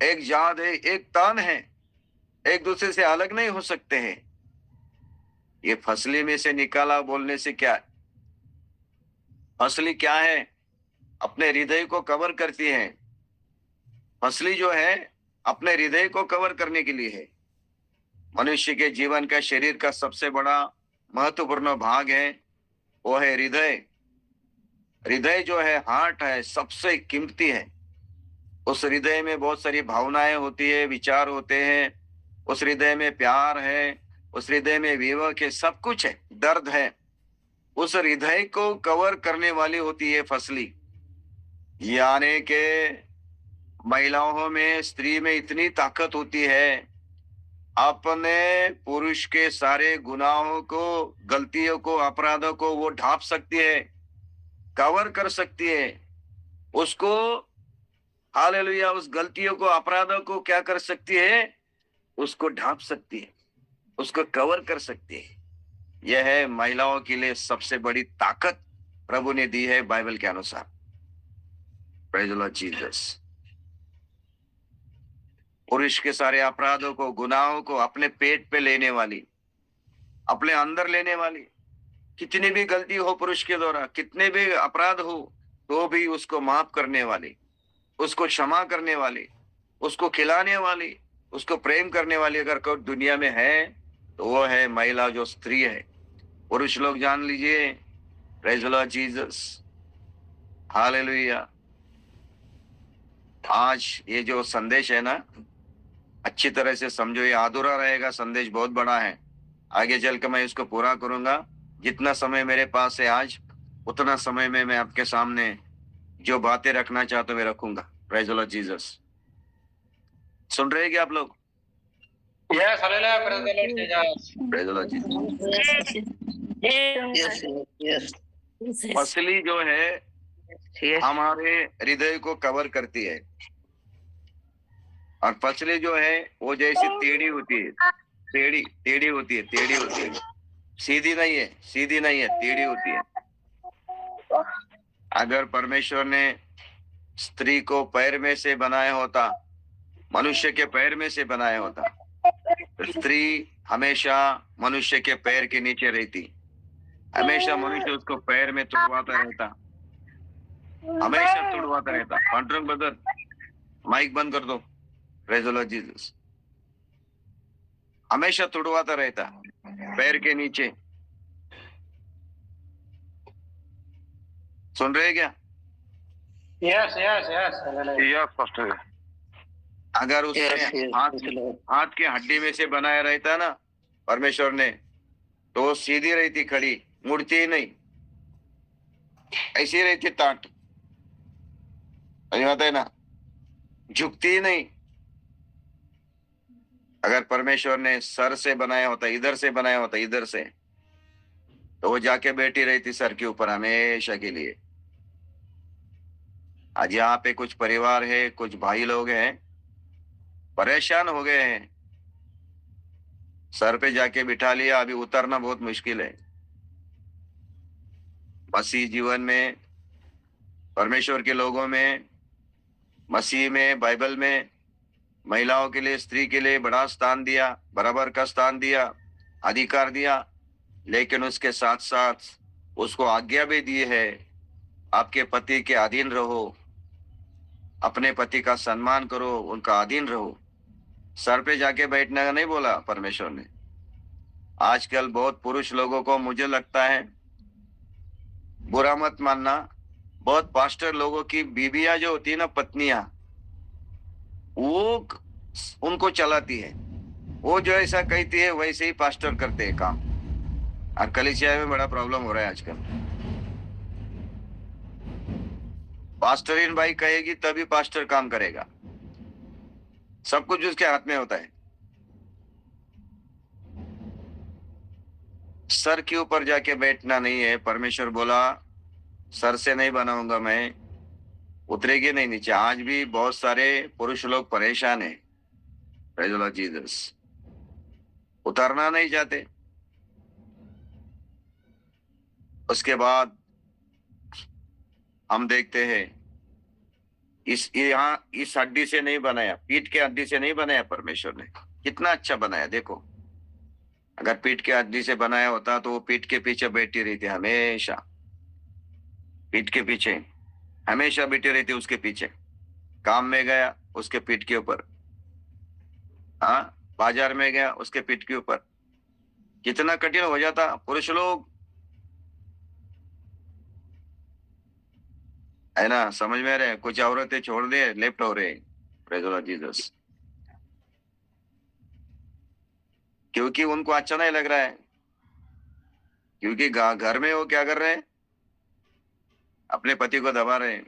एक जात है, एक तन है, एक दूसरे से अलग नहीं हो सकते हैं। ये फसली में से निकाला बोलने से क्या है? फसली क्या है? अपने हृदय को कवर करती है। फसली जो है अपने हृदय को कवर करने के लिए है। मनुष्य के जीवन का, शरीर का सबसे बड़ा महत्वपूर्ण भाग है, वो है हृदय। हृदय जो है, हार्ट है, सबसे कीमती है। उस हृदय में बहुत सारी भावनाएं होती है, विचार होते हैं। उस हृदय में प्यार है, उस हृदय में विवेक है, सब कुछ है, दर्द है। उस हृदय को कवर करने वाली होती है फसली। यानी के महिलाओं में, स्त्री में इतनी ताकत होती है, अपने पुरुष के सारे गुनाहों को, गलतियों को, अपराधों को वो ढांप सकती है, कवर कर सकती है। उसको हालेलुया, उस गलतियों को, अपराधों को क्या कर सकती है? उसको ढांप सकती है, उसको कवर कर सकती है। यह है महिलाओं के लिए सबसे बड़ी ताकत प्रभु ने दी है बाइबल के अनुसार। Praise the Lord Jesus. पुरुष के सारे अपराधों को, गुनाहों को अपने पेट पे लेने वाली, अपने अंदर लेने वाली। कितनी भी गलती हो पुरुष के द्वारा, कितने भी अपराध हो, तो भी उसको माफ करने वाली, उसको क्षमा करने वाली, उसको खिलाने वाली, उसको प्रेम करने वाली अगर कोई दुनिया में है तो वो है महिला, जो स्त्री है। पुरुष लोग जान लीजिए, praise the Lord Jesus, hallelujah. आज ये जो संदेश है ना, अच्छी तरह से समझो, ये अधूरा रहेगा, संदेश बहुत बड़ा है। आगे चल के मैं इसको पूरा करूंगा। जितना समय मेरे पास है आज, उतना समय में मैं आपके सामने जो बातें रखना चाहता हूं मैं रखूंगा। Praise the Lord Jesus. सुन रहे हैं क्या आप लोग? Yes, hallelujah, praise the Lord Jesus. Praise the Lord Jesus. Yes, yes, yes. फसली जो है Yes. हमारे हृदय को कवर करती है, और फसली जो है वो जैसे टेढ़ी होती है, टेढ़ी होती है, सीधी नहीं है, टेढ़ी होती है। अगर परमेश्वर ने स्त्री को पैर में से बनाया होता, मनुष्य के पैर में से बनाया होता, तो स्त्री हमेशा मनुष्य के पैर के नीचे रहती, हमेशा मनुष्य उसको पैर में तुड़वाता रहता, हमेशा तुड़वाता रहता। पांडुरंग ब्रदर, माइक बंद कर दो। Praise the Lord Jesus. हमेशा तुड़वाता रहता पैर के नीचे। सुन रहे क्या? Yes, yes, yes, hallelujah. यह स्पष्ट है। अगर उसने Yes, yes, praise the Lord. हाथ के हड्डी में से बनाया रहता ना परमेश्वर ने, तो वो सीधी रहती, खड़ी, मुड़ती ही नहीं, ऐसी रहती ताट, होता है ना, झुकती ही नहीं। अगर परमेश्वर ने सर से बनाया होता, इधर से बनाया होता, इधर से, तो वो जाके बैठी रहती सर के ऊपर हमेशा के लिए। आज यहाँ पे कुछ परिवार है, कुछ भाई लोग हैं, परेशान हो गए हैं, सर पे जाके बिठा लिया, अभी उतरना बहुत मुश्किल है। मसीह जीवन में, परमेश्वर के लोगों में, मसीह में, बाइबल में महिलाओं के लिए, स्त्री के लिए बड़ा स्थान दिया, बराबर का स्थान दिया, अधिकार दिया, लेकिन उसके साथ साथ उसको आज्ञा भी दी है, आपके पति के अधीन रहो, अपने पति का सम्मान करो, उनका अधीन रहो। सर पे जाके बैठने का नहीं बोला परमेश्वर ने। आजकल बहुत पुरुष लोगों को, मुझे लगता है, बुरा मत मानना, बहुत पास्टर लोगों की बीबियां जो होती है ना, पत्नियां, वो उनको चलाती है, वो जो ऐसा कहती है वैसे ही पास्टर करते हैं काम। और कलीसिया में बड़ा प्रॉब्लम हो रहा है आजकल। पास्टरीन भाई कहेगी तभी पास्टर काम करेगा, सब कुछ उसके हाथ में होता है। सर के ऊपर जाके बैठना नहीं है। परमेश्वर बोला सर से नहीं बनाऊंगा मैं, उतरेगी नहीं नीचे। आज भी बहुत सारे पुरुष लोग परेशान है, प्रेज़ द लॉर्ड जीसस, उतरना नहीं चाहते। उसके बाद हम देखते हैं यहाँ इस हड्डी से नहीं बनाया, पीठ के हड्डी से नहीं बनाया परमेश्वर ने। कितना अच्छा बनाया देखो। अगर पीठ के हड्डी से बनाया होता तो वो पीठ के पीछे बैठी रहती, हमेशा पीठ के पीछे, हमेशा बैठी रहती उसके पीछे। काम में गया उसके पीठ के ऊपर, हाँ, बाजार में गया उसके पीठ के ऊपर। कितना कठिन हो जाता। पुरुष लोग, है ना, समझ में रहे, कुछ औरतें छोड़ दे, लेफ्ट हो रहे, प्रेज़ द लॉर्ड जीसस, क्योंकि उनको अच्छा नहीं लग रहा है। क्योंकि घर में वो क्या कर रहे हैं, अपने पति को दबा रहे हैं।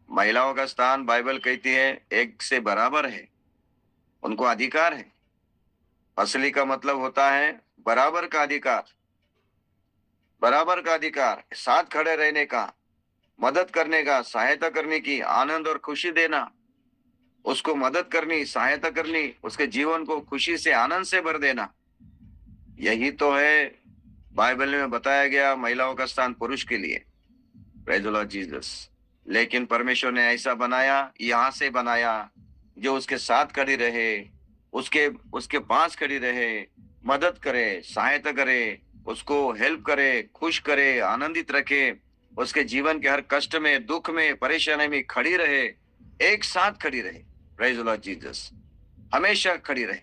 महिलाओं का स्थान बाइबल कहती है एक से बराबर है, उनको अधिकार है। असली का मतलब होता है बराबर का अधिकार, बराबर का अधिकार, साथ खड़े रहने का, मदद करने का, सहायता करने की, आनंद और खुशी देना, उसको मदद करनी, सहायता करनी, उसके जीवन को खुशी से, आनंद से भर देना। यही तो है बाइबल में बताया गया महिलाओं का स्थान पुरुष के लिए, प्रेज़ द लॉर्ड जीसस। लेकिन परमेश्वर ने ऐसा बनाया, यहाँ से बनाया, जो उसके साथ खड़ी रहे, उसके पास खड़ी रहे, मदद करे, सहायता करे, उसको हेल्प करे, खुश करे, आनंदित रखे, उसके जीवन के हर कष्ट में, दुख में, परेशानी में खड़ी रहे, एक साथ खड़ी रहे। प्रेज द लॉर्ड जीसस, हमेशा खड़ी रहे।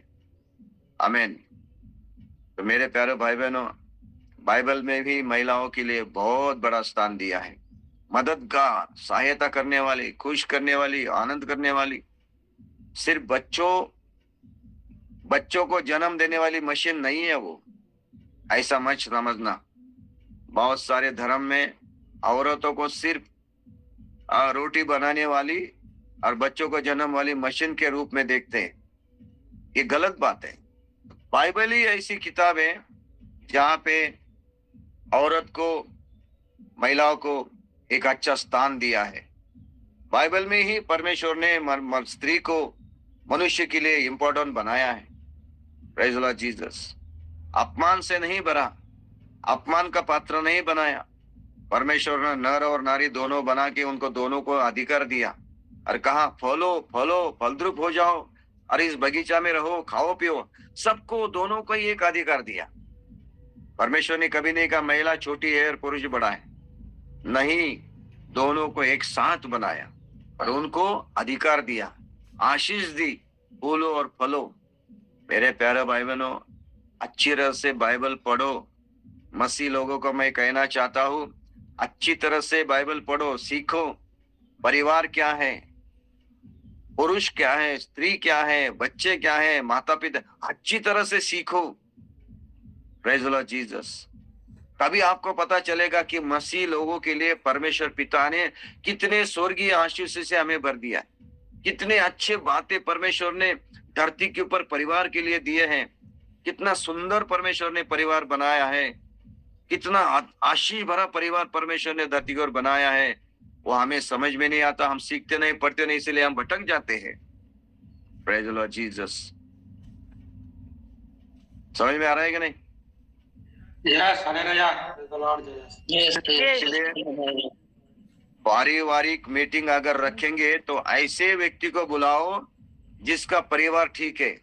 आमीन। तो मेरे प्यारे भाई बहनों, बाइबल में भी महिलाओं के लिए बहुत बड़ा स्थान दिया है। मददगार, सहायता करने वाली, खुश करने वाली, आनंद करने वाली। सिर्फ बच्चों को जन्म देने वाली मशीन नहीं है वो, ऐसा मत समझना। बहुत सारे धर्म में औरतों को सिर्फ रोटी बनाने वाली और बच्चों को जन्म वाली मशीन के रूप में देखते हैं। ये गलत बात है। बाइबल ही ऐसी किताब है जहाँ पे औरत को, महिलाओं को एक अच्छा स्थान दिया है। बाइबल में ही परमेश्वर ने स्त्री को मनुष्य के लिए इंपॉर्टेंट बनाया है। Praise the Lord Jesus. अपमान से नहीं भरा, अपमान का पात्र नहीं बनाया। परमेश्वर ने नर और नारी दोनों बना के उनको दोनों को अधिकार दिया और कहा फलो फलो, फलद्रुप हो जाओ और इस बगीचा में रहो, खाओ पियो। सबको, दोनों को ही एक अधिकार दिया। परमेश्वर ने कभी नहीं कहा महिला छोटी है और पुरुष बड़ा है। नहीं, दोनों को एक साथ बनाया और उनको अधिकार दिया, आशीष दी, फूलो और फलो। मेरे प्यारे भाई बहनों, अच्छी तरह से बाइबल पढ़ो। मसीह लोगों को मैं कहना चाहता हूं, अच्छी तरह से बाइबल पढ़ो, सीखो। परिवार क्या है, पुरुष क्या है, स्त्री क्या है, बच्चे क्या है, माता पिता, अच्छी तरह से सीखो। Praise the Lord Jesus. तभी आपको पता चलेगा कि मसीह लोगों के लिए परमेश्वर पिता ने कितने स्वर्गीय आशीष से हमें भर दिया, कितने अच्छे बातें परमेश्वर ने धरती के ऊपर परिवार के लिए दिए हैं, कितना सुंदर परमेश्वर ने परिवार बनाया है, कितना आशीष भरा परिवार परमेश्वर ने धरती को बनाया है। वो हमें समझ में नहीं आता, हम सीखते नहीं, पढ़ते नहीं, इसलिए हम भटक जाते हैं। Praise the Lord Jesus. समझ में आ रहा है कि नहीं? Yes, hallelujah, praise the Lord Jesus. इसलिए पारिवारिक मीटिंग अगर रखेंगे तो ऐसे व्यक्ति को बुलाओ जिसका परिवार ठीक है।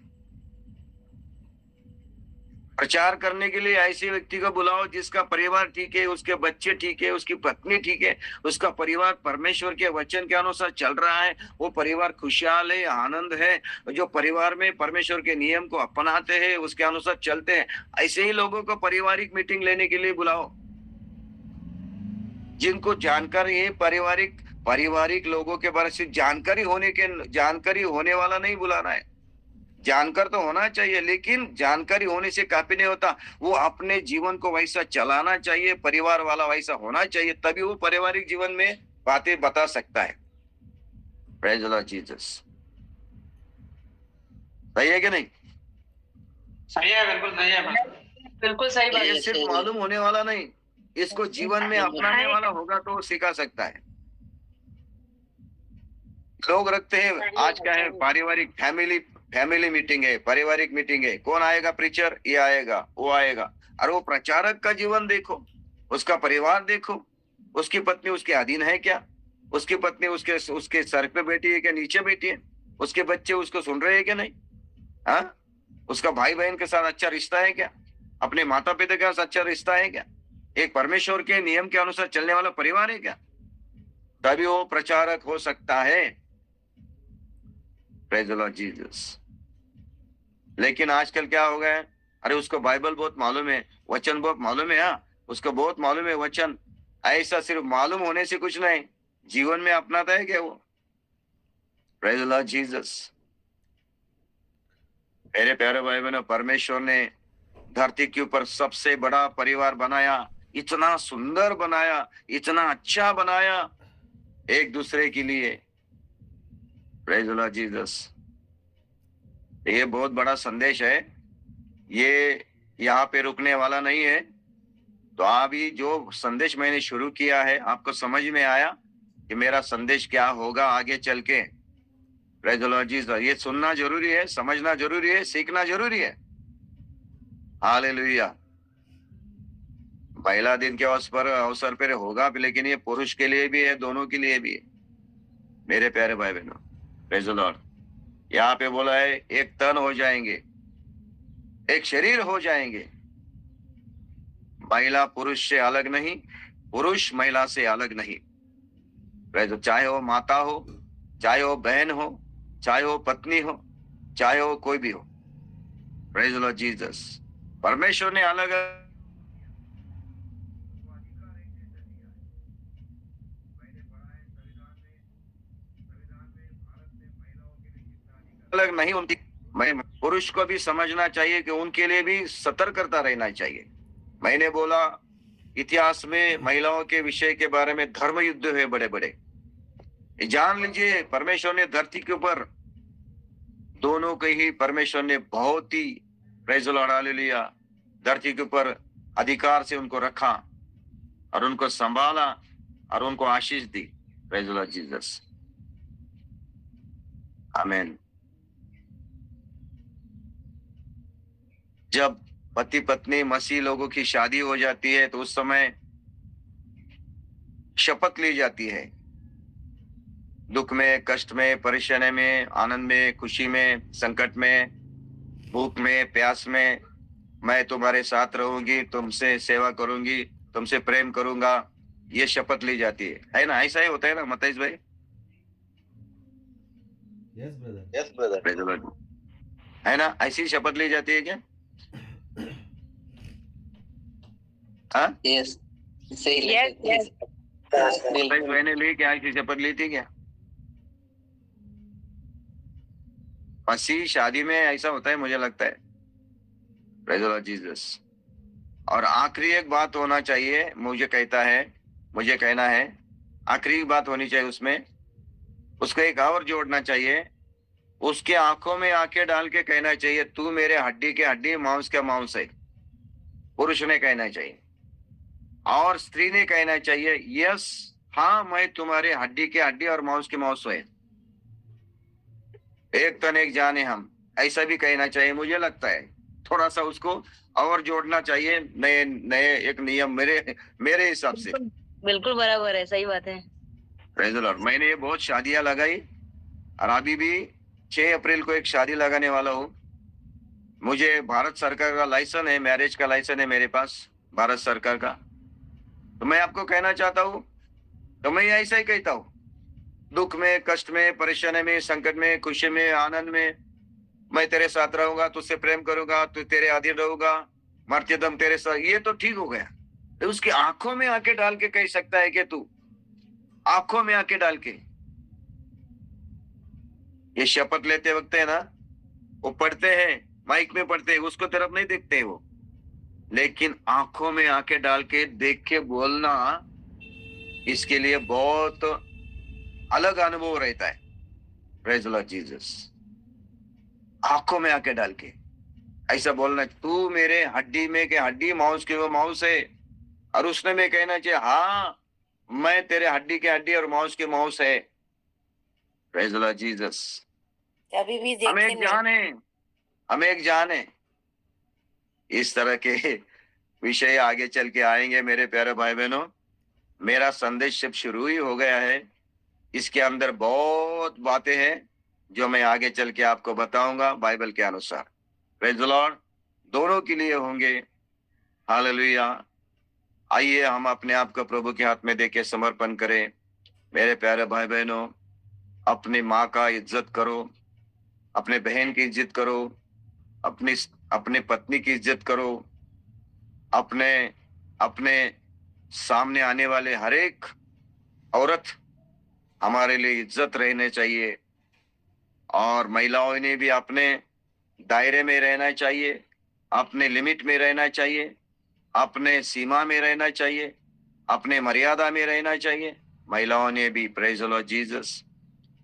प्रचार करने के लिए ऐसे व्यक्ति को बुलाओ जिसका परिवार ठीक है, उसके बच्चे ठीक है, उसकी पत्नी ठीक है, उसका परिवार परमेश्वर के वचन के अनुसार चल रहा है, वो परिवार खुशहाल है, आनंद है। जो परिवार में परमेश्वर के नियम को अपनाते हैं, उसके अनुसार चलते हैं, ऐसे ही लोगों को पारिवारिक मीटिंग लेने के लिए बुलाओ। जिनको जानकारी है, पारिवारिक लोगों के बारे में जानकारी होने वाला नहीं बुलाना है। जानकर तो होना चाहिए, लेकिन जानकारी होने से काफी नहीं होता। वो अपने जीवन को वैसा चलाना चाहिए, परिवार वाला वैसा होना चाहिए, तभी वो पारिवारिक जीवन में बातें बता सकता है। Praise the Lord Jesus. सही है कि नहीं? सही है, बिल्कुल सही है, बिल्कुल सही बात ये है। सिर्फ मालूम होने वाला नहीं, इसको जीवन में अपनाने वाला होगा तो सिखा सकता है। लोग रखते हैं, आज क्या है, पारिवारिक फैमिली मीटिंग है, पारिवारिक मीटिंग है, कौन आएगा, प्रीचर, ये आएगा, वो आएगा। और वो प्रचारक का जीवन देखो, उसका परिवार देखो, उसकी पत्नी उसके अधीन है क्या, उसकी पत्नी उसके सर पे बैठी है क्या, नीचे बैठी है, उसके बच्चे उसको सुन रहे हैं क्या नहीं, हाँ, उसका भाई बहन के साथ अच्छा रिश्ता है क्या, अपने माता पिता के साथ अच्छा रिश्ता है क्या, एक परमेश्वर के नियम के अनुसार चलने वाला परिवार है क्या, तभी वो प्रचारक हो सकता है। Praise the Lord Jesus. लेकिन आजकल क्या हो गया है, अरे उसको बाइबल बहुत मालूम है, वचन बहुत मालूम है, हाँ उसको बहुत मालूम है वचन। ऐसा सिर्फ मालूम होने से कुछ नहीं, जीवन में अपनाता है क्या वो? Praise the Lord Jesus. मेरे प्यारे भाई बहनों, परमेश्वर ने धरती के ऊपर सबसे बड़ा परिवार बनाया, इतना सुंदर बनाया, इतना अच्छा बनाया एक दूसरे के लिए। Praise the Lord Jesus. ये बहुत बड़ा संदेश है, ये यहाँ पे रुकने वाला नहीं है। तो अभी जो संदेश मैंने शुरू किया है, आपको समझ में आया कि मेरा संदेश क्या होगा आगे चल के? Praise the Lord Jesus. ये सुनना जरूरी है, समझना जरूरी है, सीखना जरूरी है। हालेलुया। महिला दिन के अवसर पर होगा, लेकिन ये पुरुष के लिए भी है, दोनों के लिए भी है। मेरे प्यारे भाई बहनों, प्रेज द लॉर्ड। यहाँ पे बोला है एक तन हो जाएंगे, एक शरीर हो जाएंगे। महिला पुरुष से अलग नहीं, पुरुष महिला से अलग नहीं। चाहे वो माता हो, चाहे वो बहन हो, चाहे वो पत्नी हो, चाहे वो कोई भी हो। Praise the Lord Jesus. परमेश्वर ने अलग अलग नहीं उनकी। पुरुष को भी समझना चाहिए कि उनके लिए भी सतर्कता रहना चाहिए। मैंने बोला इतिहास में महिलाओं के विषय के बारे में धर्म युद्ध हुए बड़े बड़े। जान लीजिए परमेश्वर ने धरती के ऊपर दोनों को ही परमेश्वर ने बहुत ही प्रेज़ द लॉर्ड हालेलुया धरती के ऊपर अधिकार से उनको रखा और उनको संभाला और उनको आशीष दी। Praise the Lord Jesus. आमीन। जब पति पत्नी मसीह लोगों की शादी हो जाती है तो उस समय शपथ ली जाती है, दुख में, कष्ट में, परेशानी में, आनंद में, खुशी में, संकट में, भूख में, प्यास में, मैं तुम्हारे साथ रहूंगी, तुमसे सेवा करूंगी, तुमसे प्रेम करूंगा, ये शपथ ली जाती है ना? ऐसा ही होता है ना मताइस भाई? Yes brother. है ना? ऐसी शपथ ली जाती है क्या? हाँ, यस सही यस यस मैंने ली क्या? ऐसी शपथ ली थी क्या? मसीह शादी में ऐसा होता है मुझे लगता है। Praise the Lord Jesus. और आखिरी एक बात होना चाहिए, मुझे कहना है आखिरी बात होनी चाहिए उसमें, उसको एक और जोड़ना चाहिए, उसके आंखों में आंखें डाल के कहना चाहिए तू मेरे हड्डी के हड्डी, मांस के मांस है। पुरुष ने कहना चाहिए और स्त्री ने कहना चाहिए यस, हाँ मैं तुम्हारे हड्डी के हड्डी और मांस के मांस है, एक तन एक जान है हम, ऐसा भी कहना चाहिए। मुझे लगता है थोड़ा सा उसको और जोड़ना चाहिए, नए एक नियम मेरे हिसाब से। बिल्कुल बराबर है, सही बात है। Praise the Lord. मैंने ये बहुत शादियां लगाई और अभी भी 6 अप्रैल को एक शादी लगाने वाला हूँ। मुझे भारत सरकार का लाइसेंस है, मैरिज का लाइसेंस है मेरे पास भारत सरकार का। तो मैं आपको कहना चाहता हूँ, तो मैं ऐसा ही कहता हूँ, दुख में, कष्ट में, परेशानी में, संकट में, खुशी में, आनंद में, मैं तेरे साथ रहूंगा, तुझसे प्रेम करूंगा, तू तेरे अधीन रहूंगा, मरते दम तेरे साथ। ये तो ठीक हो गया। तो उसकी आंखों में आंखें डाल के कह सकता है कि तू आंखों में आंखें डाल के ये शपथ लेते वक्त है ना, वो पढ़ते हैं, माइक में पढ़ते हैं, उसको तरफ नहीं देखते वो, लेकिन आंखों में आंखें डाल के देख के बोलना, इसके लिए बहुत अलग अनुभव रहता है। Praise the Lord Jesus. आंखों में आंखें डाल के ऐसा बोलना, तू मेरे हड्डी में के हड्डी, मांस के वो मांस है, और उसने में कहना चाहिए हाँ मैं तेरे हड्डी के हड्डी और मांस के मांस है। Praise the Lord Jesus. अभी भी हम देखते एक जान है। इस तरह के विषय आगे चल के आएंगे मेरे प्यारे भाई बहनों। मेरा संदेश सिर्फ शुरू ही हो गया है, इसके अंदर बहुत बातें हैं जो मैं आगे चल के आपको बताऊंगा बाइबल के अनुसार। Praise the Lord. दोनों के लिए होंगे। हालेलुया। आइए हम अपने आप को प्रभु के हाथ में देके समर्पण करें। मेरे प्यारे भाई बहनों, अपनी माँ का इज्जत करो, अपने बहन की इज्जत करो, अपने पत्नी की इज्जत करो, अपने सामने आने वाले हर एक औरत हमारे लिए इज्जत रहने चाहिए। और महिलाओं ने भी अपने दायरे में रहना चाहिए, अपने लिमिट में रहना चाहिए, अपने सीमा में रहना चाहिए, अपने मर्यादा में रहना चाहिए। महिलाओं ने भी। Praise the Lord Jesus.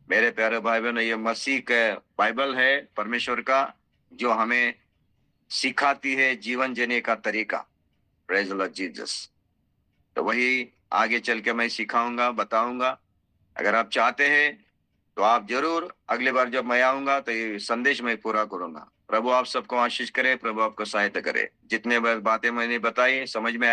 मेरे प्यारे भाई बहनों, ये मसीह का बाइबल है परमेश्वर का, जो हमें सिखाती है जीवन जीने का तरीका। Praise the Lord Jesus. तो वही आगे चल के मैं सिखाऊंगा, बताऊंगा। अगर आप चाहते हैं तो आप जरूर अगली बार जब मैं आऊंगा तो ये संदेश मैं पूरा करूंगा। प्रभु आप सबको आशीष करे, प्रभु आपको सहायता करे। जितने बातें मैंने बताई समझ में